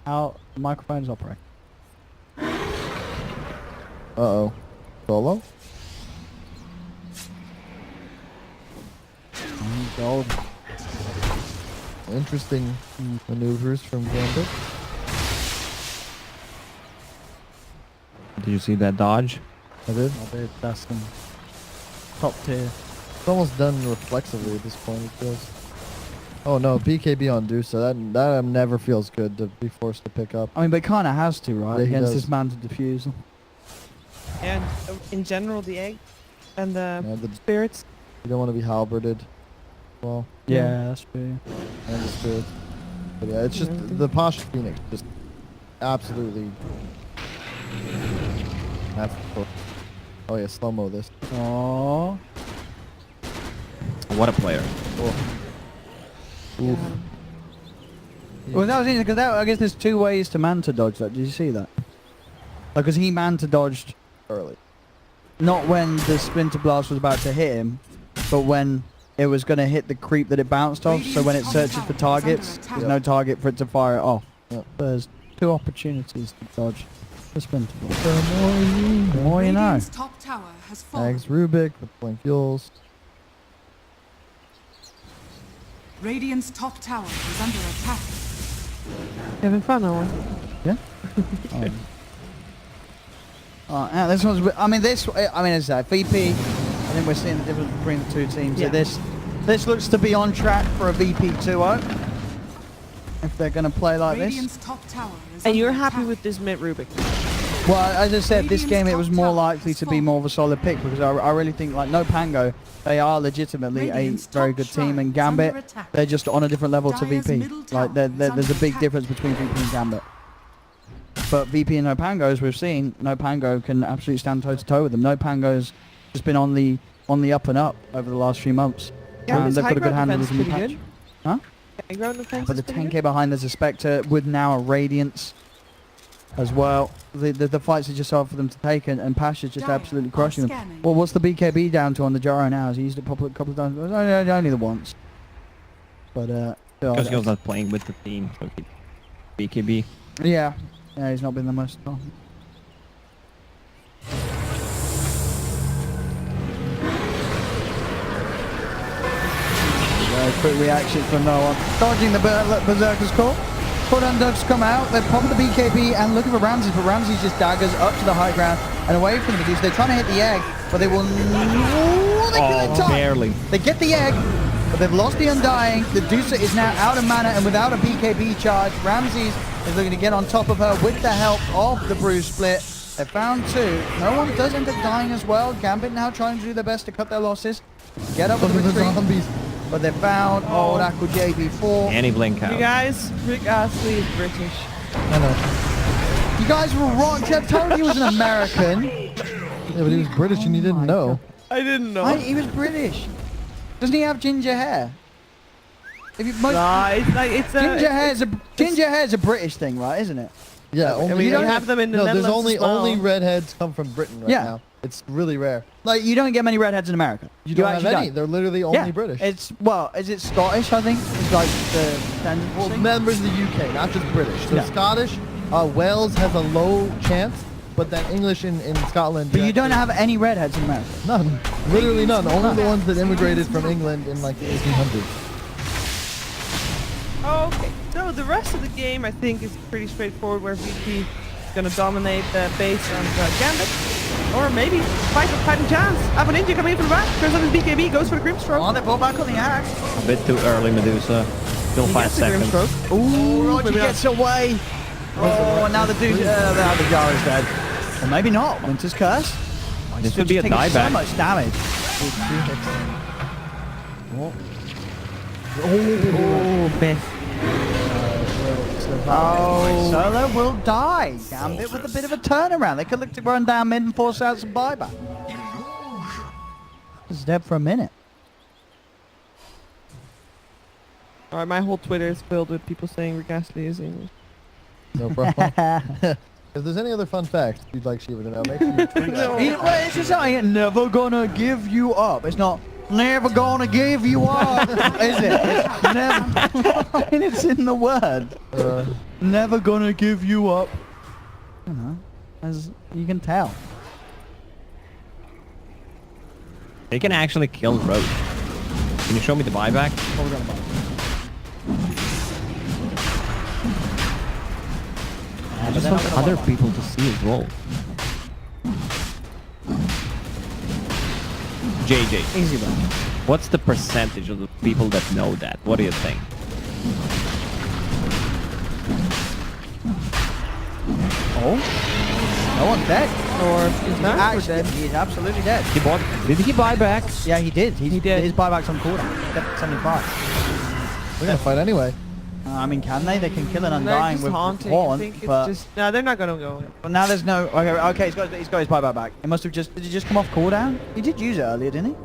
S2: How the microphones operate.
S1: Uh-oh. Solo?
S2: Gold.
S1: Interesting maneuvers from Gambit.
S4: Did you see that dodge?
S1: I did.
S2: That's some top tier.
S1: It's almost done reflexively at this point, it feels. Oh no, BKB on Dusa. That never feels good to be forced to pick up.
S2: I mean, but kind of has to, right?
S1: Yeah, he
S2: Against
S1: does.
S2: this mounted diffusal.
S5: And in general, the egg and the
S1: Yeah,
S5: spirits.
S1: you don't want to be halberded. Well,
S2: Yeah, that's true.
S1: and the spirit. But yeah, it's just the Pasha Phoenix. Just absolutely. That's cool. Oh yeah, slow-mo this.
S2: Oh.
S4: What a player.
S1: Oof.
S2: Well, that was interesting because I guess there's two ways to manta dodge that. Did you see that? Like, because he manta dodged
S1: Early.
S2: not when the splinter blast was about to hit him, but when it was going to hit the creep that it bounced off. So when it searches for targets, there's no target for it to fire it off.
S1: Yep.
S2: There's two opportunities to dodge the splinter blast. The more you know.
S3: Radiant's top tower has fallen.
S1: Ags Rubik with blink fuels.
S3: Radiant's top tower is under attack.
S5: Having fun, Owen.
S2: Yeah, this one's. I mean, it's a VP. I think we're seeing the difference between the two teams.
S5: Yeah.
S2: So this looks to be on track for a VP 2-0. If they're going to play like this.
S3: Radiant's top tower is
S5: And you're
S3: under
S5: happy
S3: attack.
S5: with this mid Rubik?
S2: Well, as I said, this
S3: Radiant's
S2: game it
S3: top
S2: was more
S3: tower
S2: likely
S3: has
S2: to be
S3: fallen.
S2: more of a solid pick because I really think like no Pango, they are legitimately
S3: Radiant's
S2: a very
S3: top
S2: good team, and
S3: shrine is under
S2: Gambit,
S3: attack.
S2: they're just on a different level to
S3: Dire's
S2: VP.
S3: middle tower
S2: Like there's
S3: is
S2: a big
S3: under
S2: difference between VP and Gambit. But VP and No Pango, as we've seen, No Pango can absolutely stand toe to toe with them. No Pango's just been on the up and up over the last few months.
S5: Gambit's
S2: They've
S5: high
S2: got a good
S5: ground
S2: handle
S5: defense
S2: of them
S5: pretty
S2: patch.
S5: good.
S2: Huh?
S5: High ground defense
S2: But the
S5: is pretty
S2: 10k
S5: good.
S2: behind there's a Spectre with now a Radiance as well. The fights are just hard for them to take, and Pasha's just
S3: Dire
S2: absolutely
S3: are
S2: crushing them.
S3: scanning.
S2: Well, what's the BKB down to on the Gyro now? Has he used it a couple of times? Only the once. But
S4: Because he was not playing with the team. So BKB.
S2: yeah, he's not been the most. Quick reaction from no one. Dodging the Berserker's call. Put Undugs come out, they pop the BKB and looking for Ramses, but Ramses just daggers up to the high ground and away from the Medusa. They're trying to hit the egg, but they will. Oh, they kill it time.
S4: Barely.
S2: They get the egg, but they've lost the Undying. The Medusa is now out of mana and without a BKB charge. Ramses is looking to get on top of her with the help of the Bruise Split. They found two. No one does end up dying as well. Gambit now trying to do their best to cut their losses. Get up with the retreat.
S1: zombies.
S2: But they found old Aqua JB4.
S4: Any blink out.
S5: You guys, Rick Astley is British.
S1: I know.
S2: You guys were wrong. Jeff told you he was an American.
S1: Yeah, but he was British and you didn't
S2: my
S1: know.
S5: I didn't know.
S2: He was British. Doesn't he have ginger hair? If you,
S5: Nah, it's like it's a
S2: ginger hair is a British thing, right? Isn't it?
S1: Yeah,
S5: I
S1: only
S5: mean,
S1: you
S5: you
S1: don't
S5: have them in the
S1: no, there's
S5: Netherlands
S1: only
S5: as well.
S1: only redheads come from Britain right
S2: Yeah.
S1: now. It's really rare.
S2: Like you don't get many redheads in America.
S1: You don't have
S2: actually
S1: any.
S2: don't.
S1: They're literally only
S2: Yeah,
S1: British.
S2: Is it Scottish? I think it's like the tendency.
S1: Well, members of the UK, not just British. So
S2: Yeah.
S1: Scottish, Wales has a low chance, but then English in Scotland.
S2: But you don't have any redheads in America.
S1: none. Literally none. Only the ones that immigrated from England in like the 1800s.
S5: Okay, so the rest of the game I think is pretty straightforward where VP is going to dominate the base on Gambit. Or maybe fight a fighting chance. Have a ninja coming in from the back, turns on his BKB, goes for the Grimstroke.
S2: Oh, they pull back on the axe.
S4: A bit too early, Medusa. Still
S5: He
S4: 5
S5: gets the
S4: seconds.
S5: Grimstroke.
S2: Ooh, Roger
S5: maybe not.
S2: gets away. Oh, and now the dude, now the Jar is dead. Or maybe not. Winter's Curse.
S4: This
S2: Still
S4: would be a
S2: just taking so
S4: dieback.
S2: much damage.
S5: Oh, miss.
S2: Oh, Solo will die. Gambit with a bit of a turnaround. They could look to run down mid and force out some buyback. He's dead for a minute.
S5: Alright, my whole Twitter is filled with people saying Regastly is English.
S1: No problem. If there's any other fun facts you'd like Shiva to know, make sure you tweet us.
S2: Well, it's just I ain't never gonna give you up. It's not never gonna give you up, is it? It's never. I mean, it's in the word. Never gonna give you up. You know, as you can tell.
S4: They can actually kill Roach. Can you show me the buyback?
S2: What we're gonna buy?
S4: I just want other people to see as well. JJ,
S2: Easy one.
S4: what's the percentage of the people that know that? What do you think?
S2: Oh? No one's dead.
S5: Or is that
S2: Actually,
S5: dead?
S2: he's absolutely dead.
S4: He bought. Did he buy back?
S2: Yeah, he did.
S5: He did.
S2: His buyback's on cooldown. Kept 75.
S1: We're gonna fight anyway.
S2: I mean, can they? They can kill an
S5: They're
S2: Undying
S5: just
S2: with
S5: haunting.
S2: one,
S5: I think it's
S2: but,
S5: just... No, they're not gonna go.
S2: but now there's no... Okay, he's got his buyback back. It must have just... Did he just come off cooldown? He did use it earlier, didn't he?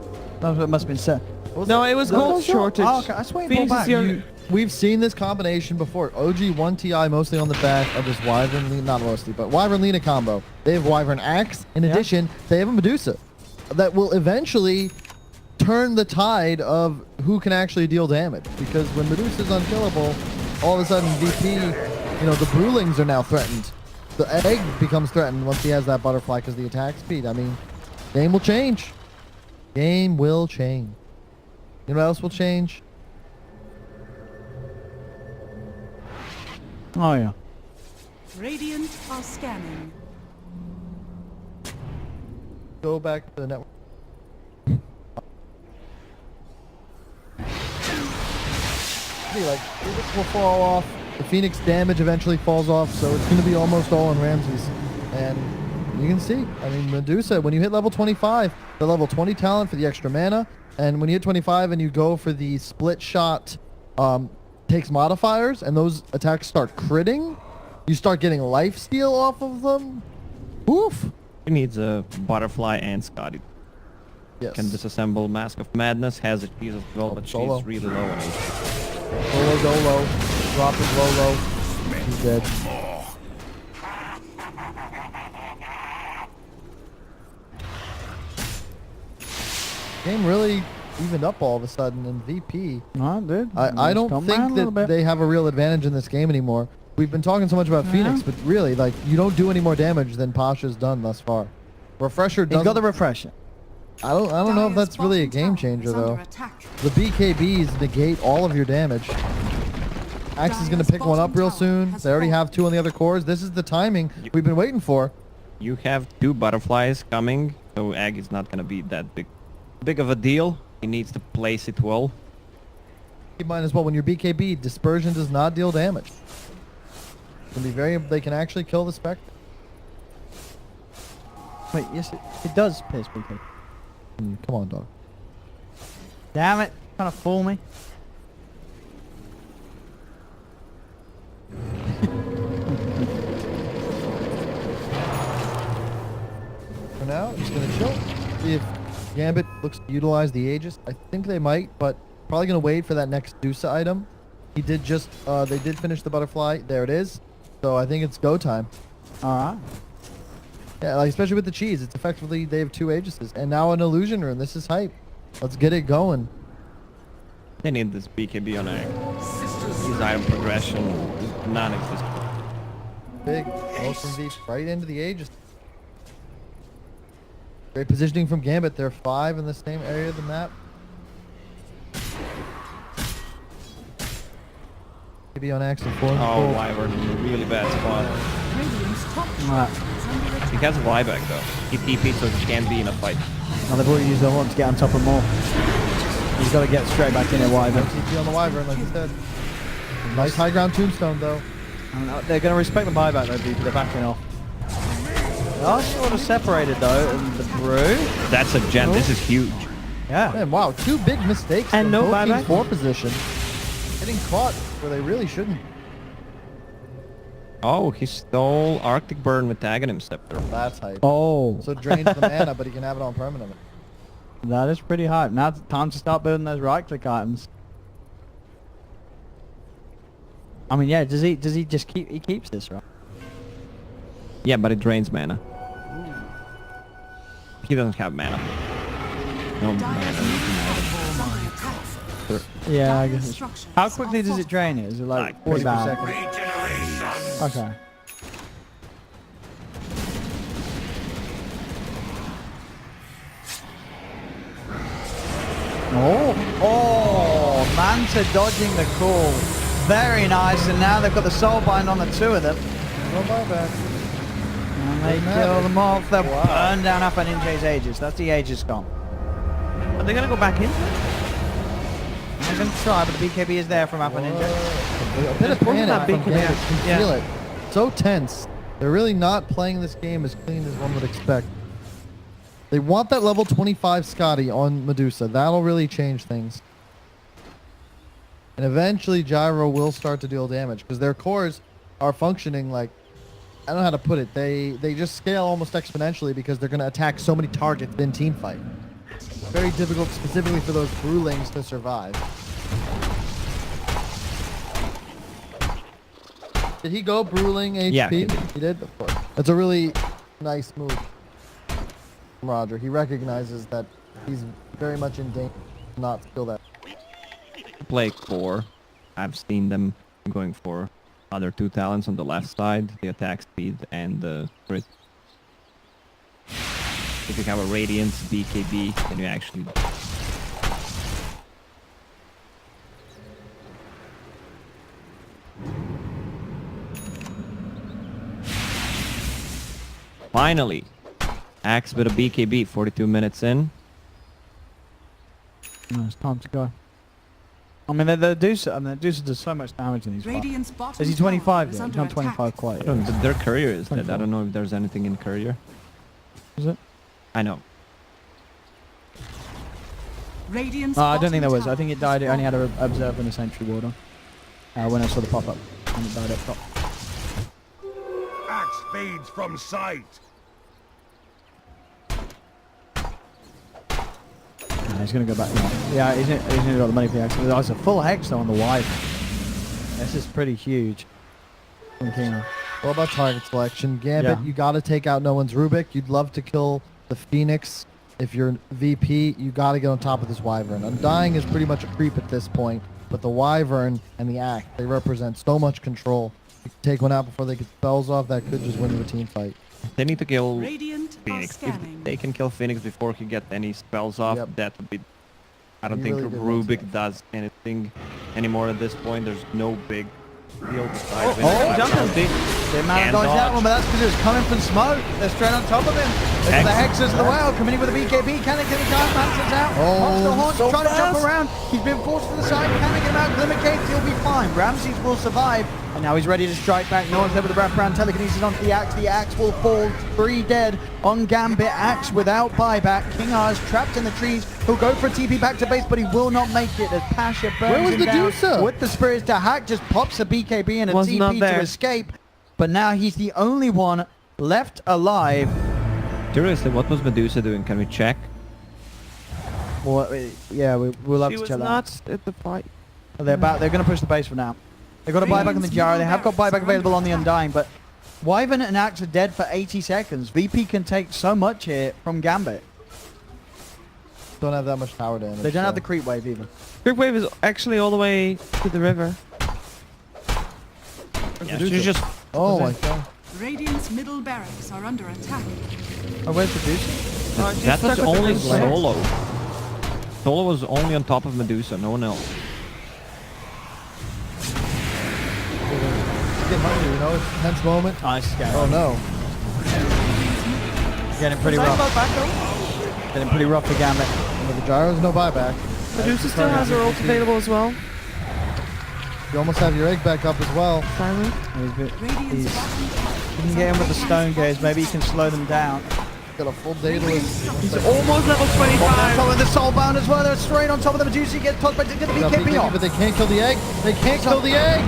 S2: No, it must have been set.
S5: No, it was gold shortage.
S2: Oh, okay. I swear he
S5: Phoenix
S2: bought
S5: is
S2: back.
S5: your...
S1: We've seen this combination before. OG 1 TI mostly on the back of this Wyvern Lina, not mostly, but Wyvern Lina combo. They have Wyvern Axe. In addition, they have a Medusa that will eventually turn the tide of who can actually deal damage. Because when Medusa's unkillable, all of a sudden VP, you know, the Brewlings are now threatened. The egg becomes threatened once he has that butterfly because the attack speed. I mean, game will change. Game will change. You know what else will change?
S2: Oh, yeah.
S3: Radiant are scanning.
S1: Go back to the network. See, like, Phoenix will fall off. The Phoenix damage eventually falls off, so it's going to be almost all on Ramses. And you can see, I mean, Medusa, when you hit level 25, the level 20 talent for the extra mana, and when you hit 25 and you go for the split shot, takes modifiers, and those attacks start critting, you start getting lifesteal off of them. Oof.
S4: He needs a butterfly and Scotty.
S1: Yes.
S4: Can disassemble Mask of Madness, has a piece of gold, but
S1: Solo.
S4: she's really low on HP.
S1: Solo, go low. Drop it low, low. He's dead. Game really evened up all of a sudden in VP.
S2: No, dude.
S1: I don't think that they have a real advantage in this game anymore. We've been talking so much about Phoenix, but really, like, you don't do any more damage than Pasha's done thus far. Refresher
S2: He's
S1: doesn't...
S2: got the refresher.
S1: I don't know if
S3: Dire's
S1: that's really a
S3: bottom
S1: game
S3: tower
S1: changer,
S3: is under
S1: though.
S3: attack.
S1: The BKBs negate all of your damage. Axe is going to pick one up real soon. They already have two on the other cores. This is the timing we've been waiting for.
S4: You have two butterflies coming, so Egg is not gonna be that big of a deal. He needs to place it well.
S1: Keep in mind as well, when you're BKB, Dispersion does not deal damage. It can be very... They can actually kill the Spectre.
S2: Wait, yes, it does pierce BK.
S1: Come on, dog.
S2: Damn it. Trying to fool me.
S1: For now, just going to chill. See if Gambit looks to utilize the Aegis. I think they might, but probably going to wait for that next Dusa item. He did just... they did finish the butterfly. There it is. So I think it's go time.
S2: Alright.
S1: Yeah, like, especially with the cheese. It's effectively... They have two Aegises. And now an Illusion Rune. This is hype. Let's get it going.
S4: They need this BKB on Egg. His item progression is non-existent.
S1: Big. Welcome Veep right into the Aegis. Great positioning from Gambit. There are 5 in the same area of the map. Maybe on Axel 4.
S4: Oh, Wyvern in a really bad spot.
S3: Radiant's top tower is under attack.
S4: He has a buyback though. He TP'd so he can't be in a fight.
S2: Now they've already used their one to get on top of more. He's got to get straight back in at Wyvern.
S1: TP on the Wyvern, like you said. Nice high ground tombstone, though.
S2: They're going to respect the buyback though, dude. They're backing off. They are sort of separated though, and the brew.
S4: That's a gen. This is huge.
S2: Yeah.
S1: Man, wow, 2 big mistakes
S5: And
S1: from
S5: no
S1: both teams'
S5: buyback?
S1: 4 position. Getting caught where they really shouldn't.
S4: Oh, he stole Arctic Burn with Aghanim Scepter.
S1: That's hype.
S2: Oh,
S1: So it drains the mana, but he can have it on permanent.
S2: that is pretty hype. Now it's time to start building those right-click items. I mean, yeah. Does he just keep? He keeps this, right?
S4: Yeah, but it drains mana. He doesn't have mana. No
S3: Dire's
S4: mana.
S3: middle tower is under attack.
S2: Yeah, I
S3: Dire
S2: guess.
S3: structures
S2: How quickly
S3: are
S2: does it drain it? Is it like
S4: Like
S2: 40
S1: 30
S2: seconds?
S6: Regeneration.
S2: Okay. Oh, Manta dodging the call. Very nice, and now they've got the soulbind on the two of them.
S1: No buyback.
S2: And they kill them off. They'll burn down Upper Ninja's Aegis. That's the Aegis gone.
S5: Are they gonna go back in?
S2: I'm going to try, but the BKB is there from Upper Ninja.
S1: A bit of
S5: Wasn't
S1: panic
S5: that
S1: from
S5: big,
S1: Gambit.
S5: yeah.
S1: You can
S5: Yeah.
S1: feel it. So tense. They're really not playing this game as clean as one would expect. They want that level 25 Scotty on Medusa. That'll really change things. And eventually Gyro will start to deal damage because their cores are functioning like, I don't know how to put it. They just scale almost exponentially because they're going to attack so many targets in team fight. Very difficult specifically for those Brewlings to survive. Did he go Brewling HP?
S4: Yeah, he
S1: He did, of course. That's a really nice move from Roger. He recognizes that he's very much in danger to not steal that.
S4: Play core. I've seen them going for other two talents on the left side, the attack speed and the crit. If you have a Radiance BKB, then you actually... Finally! Axe with a BKB, 42 minutes in.
S2: No, it's time to go. I mean, they do does so much damage in these fights.
S3: Radiant's bottom
S2: Is he 25
S3: tower is
S2: yet? He's
S3: under
S2: not
S3: attack.
S2: 25 quite
S4: I
S2: yet.
S4: don't, their courier is dead. I
S2: 24.
S4: don't know if there's anything in courier.
S2: Is it?
S4: I know.
S3: Radiant's
S2: I don't think there
S3: bottom
S2: was. I think it
S3: tower
S2: died. It
S3: is
S2: only had
S3: falling.
S2: an observer and a sentry ward on. When I saw the pop-up. And it died up top.
S6: Axe fades from sight.
S2: He's going to go back now. Yeah, he's going to got the money for the axe. There's a full hex though on the wide. This is pretty huge. From King.
S1: What about target selection? Gambit,
S2: Yeah.
S1: you got to take out no one's Rubik. You'd love to kill the Phoenix. If you're VP, you got to get on top of this Wyvern. Undying is pretty much a creep at this point, but the Wyvern and the Axe, they represent so much control. You can take one out before they get spells off. That could just win you a team fight.
S4: They need to kill
S3: Radiant are
S4: Phoenix. If
S3: scanning.
S4: they can kill Phoenix before he get any spells off,
S1: Yep.
S4: that would be... I don't
S1: He
S4: think
S1: really did want
S4: Rubik
S1: to.
S4: does anything anymore at this point. There's no big deal besides...
S2: Oh,
S4: Phoenix.
S2: They might have
S4: And
S2: dodged that
S4: dodge.
S2: one, but that's because it was coming from smoke. They're straight on top of him. Look at the hexes of the whale coming in with a BKB. Can they get the giant Mantis out?
S1: Oh,
S2: Monster Haunch
S1: so
S2: trying to jump
S1: fast.
S2: around. He's been forced to the side. Can they get him out? Glimmer Gates, he'll be fine. Ramses will survive. And now he's ready to strike back. No one's there with the wraparound telekinesis onto the Axe. The Axe will fall. 3 dead on Gambit. Axe without buyback. King R's trapped in the trees. He'll go for a TP back to base, but he will not make it as Pasha burns
S1: Where was
S2: him
S1: the
S2: down.
S1: Medusa?
S2: With the spirits to hack, just pops a BKB and a
S5: Was not
S2: TP
S5: there.
S2: to escape. But now he's the only one left alive.
S4: Seriously, what was Medusa doing? Can we check?
S2: Well, yeah, we'll have
S5: She
S2: to
S5: was
S2: check that.
S5: not at the fight.
S2: They're going to push the base for now. They've got a buyback on the Jara. They have got buyback available on the Undying, but Wyvern and Axe are dead for 80 seconds. VP can take so much here from Gambit.
S1: Don't have that much tower damage.
S2: They don't have
S1: so-
S2: the creep wave either.
S5: Creep wave is actually all the way to the river.
S4: Yeah, she's just...
S1: Oh my god.
S3: Radiant's middle barracks are under attack.
S2: Oh, where's the Deuce?
S5: Oh, she's
S4: That
S5: stuck
S4: was
S5: with the
S4: only
S5: creep wave.
S4: Solo. Solo was only on top of Medusa, no one else.
S1: Get hungry, you know? It's a tense moment.
S2: Nice scout.
S1: Oh no.
S2: Getting pretty
S5: Was I
S2: rough.
S5: about back though?
S2: Getting pretty rough for Gambit.
S1: But the Gyro's no buyback.
S5: Medusa still has her ult available as well.
S1: You almost have your egg back up as well.
S5: Silent.
S3: Radiant's bottom tower
S2: You can get him with the stone gaze. Maybe you can slow them down.
S1: Got a full Daedalus.
S5: He's almost level
S2: On
S5: 25.
S2: top of the soulbound as well. They're straight on top of the Medusa. Gets tossed back to get the
S1: Got
S2: BKB
S1: BKB,
S2: off.
S1: but they can't kill the egg. They can't kill the egg.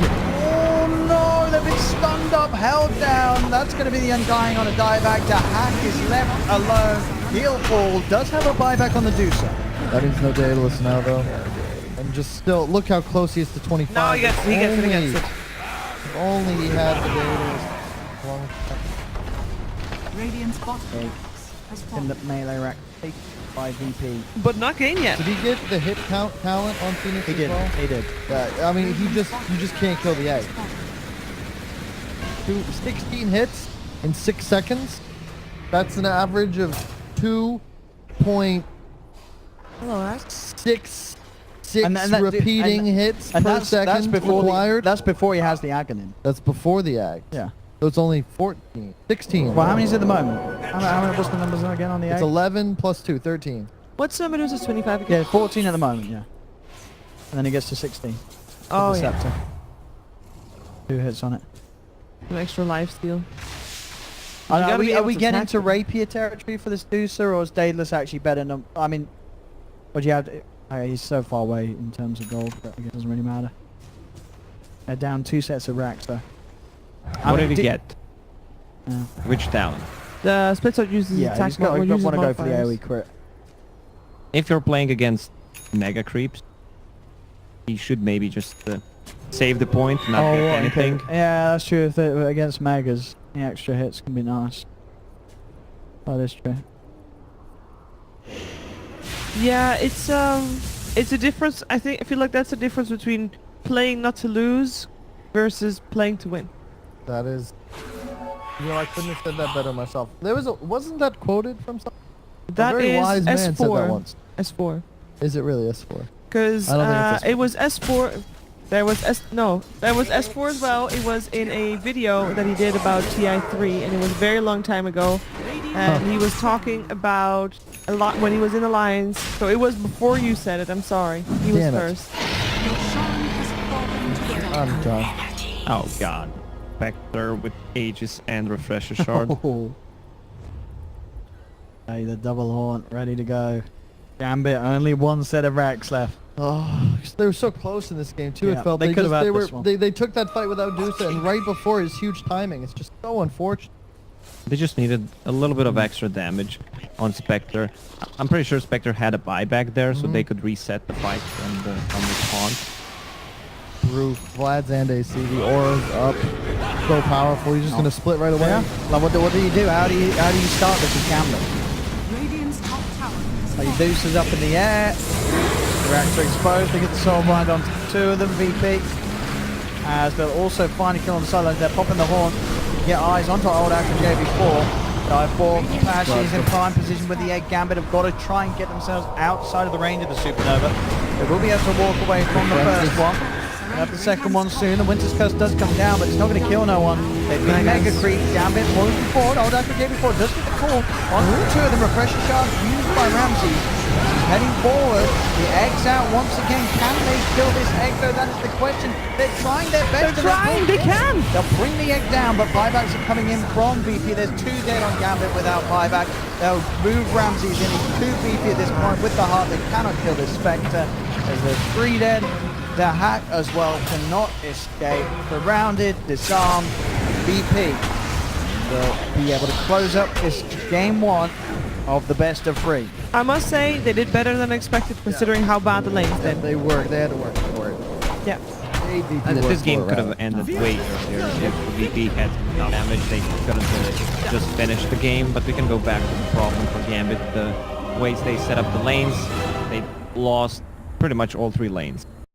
S2: Oh no, they've been stunned up, held down. That's going to be the undying on a dieback. The Hack is left alone. He'll fall. Does have a buyback on the Deucer.
S1: That means no Daedalus now, though. And just still, look how close he is to 25.
S5: No, he gets it.
S1: If only he had the Daedalus.
S3: Radiant's bottom
S2: Okay.
S3: has
S2: In the
S3: fallen.
S2: melee rack taken by VP.
S5: But not game yet.
S1: Did he get the hit count talent on Phoenix
S2: He
S1: as
S2: did.
S1: well?
S2: He did.
S1: Yeah, I mean, you just can't kill the egg. 16 hits in 6 seconds. That's an average of 2.66
S5: Hello, Axe.
S1: repeating hits per
S2: That's
S1: second
S2: before
S1: required.
S2: that's before he has the Aghanim.
S1: That's before the ag.
S2: Yeah.
S1: So it's only 16.
S2: Well, how many is it at the moment? How many? What's the numbers again on the
S1: It's
S2: egg?
S1: 11 plus 2, 13.
S5: What's Medusa's 25 again?
S2: Yeah, 14 at the moment. Yeah. And then he gets to 16. with
S5: Oh,
S2: the
S5: yeah.
S2: scepter. 2 hits on it.
S5: An extra life steal.
S2: Are
S5: gotta be
S2: we
S5: able to
S2: getting
S5: attack
S2: into
S5: them.
S2: rapier territory for this Deucer, or is Daedalus actually better than... I mean, what do you have... he's so far away in terms of gold, but I guess it doesn't really matter. They're down 2 sets of racks, though.
S4: What did he get?
S2: Yeah,
S4: Which talent?
S5: The split sword uses
S2: yeah
S5: attack
S2: he's got
S5: uses
S2: want to go for the
S5: modifiers.
S2: AoE crit.
S4: If you're playing against mega creeps, he should maybe just save the point, not get
S2: okay.
S4: anything.
S2: Yeah, that's true. If they're against Megas, the extra hits can be nice. That is true.
S5: Yeah, it's a difference. I feel like that's the difference between playing not to lose versus playing to win.
S1: That is... You know, I couldn't have said that better myself. Wasn't that quoted from something?
S5: That
S1: A very
S5: is
S1: wise man said that
S5: S4.
S1: once.
S5: S4.
S1: Is it really S4?
S5: Because
S1: I don't think it's S4.
S5: it was S4. There was S4 as well. It was in a video that he did about TI3, and it was a very long time ago. And he was talking about a lot when he was in Alliance. So it was before you said it. I'm sorry. He was
S1: Damn it.
S5: first.
S3: Sean has fallen to the
S1: I'm done.
S4: Oh god. Spectre with Aegis and Refresher Shard.
S2: Oh. Hey, the double haunt ready to go. Gambit, only 1 set of racks left.
S1: Oh, they were so close in this game too.
S2: Yeah,
S1: It felt
S2: they could have had
S1: they
S2: this
S1: were
S2: one.
S1: they took that fight without Dusa, and right before his huge timing, it's just so unfortunate.
S4: They just needed a little bit of extra damage on Spectre. I'm pretty sure Spectre had a buyback there, so they could reset the fight from the taunt.
S1: Brew, Vlad's and AC, the aura's up, so powerful. He's just gonna split right away.
S2: Yeah. Like, what do you do? How do you start this with Gambit?
S3: Radiant's top tower has
S2: Like,
S3: fallen.
S2: Deuces up in the air. The racks are exposed. They get the soul bind on 2 of them. VP. As they'll also find a kill on the sidelines. They're popping the horn. Get eyes onto old Action JB4. Dive 4. Clash is in prime position with the egg. Gambit have got to try and get themselves outside of the range of the supernova. They will be able to walk away from the first one. We'll have the second one soon. The Winter's Curse does come down, but it's not going to kill no one. They've been Mega Creep. Gambit moving forward. Old Action JB4 does get the call on 2 of them. Refresher shards used by Ramsey. Heading forward, the egg's out once again. Can they kill this egg though? That is the question. They're trying their best.
S5: They're trying, they can.
S2: They'll bring the egg down, but buybacks are coming in from VP. There's 2 dead on Gambit without buyback. They'll move Ramses in. He's 2 VP at this point with the heart. They cannot kill this Spectre. There's 3 dead. The Hack as well cannot escape. Surrounded, disarmed. VP will be able to close up this game 1 of the best of 3.
S5: I must say they did better than expected considering how bad the lanes did.
S1: They had to work for it.
S5: Yeah.
S4: This game could have ended way earlier if VP had enough damage. They couldn't just finish the game, but we can go back to the problem for Gambit. The ways they set up the lanes, they lost pretty much all 3 lanes.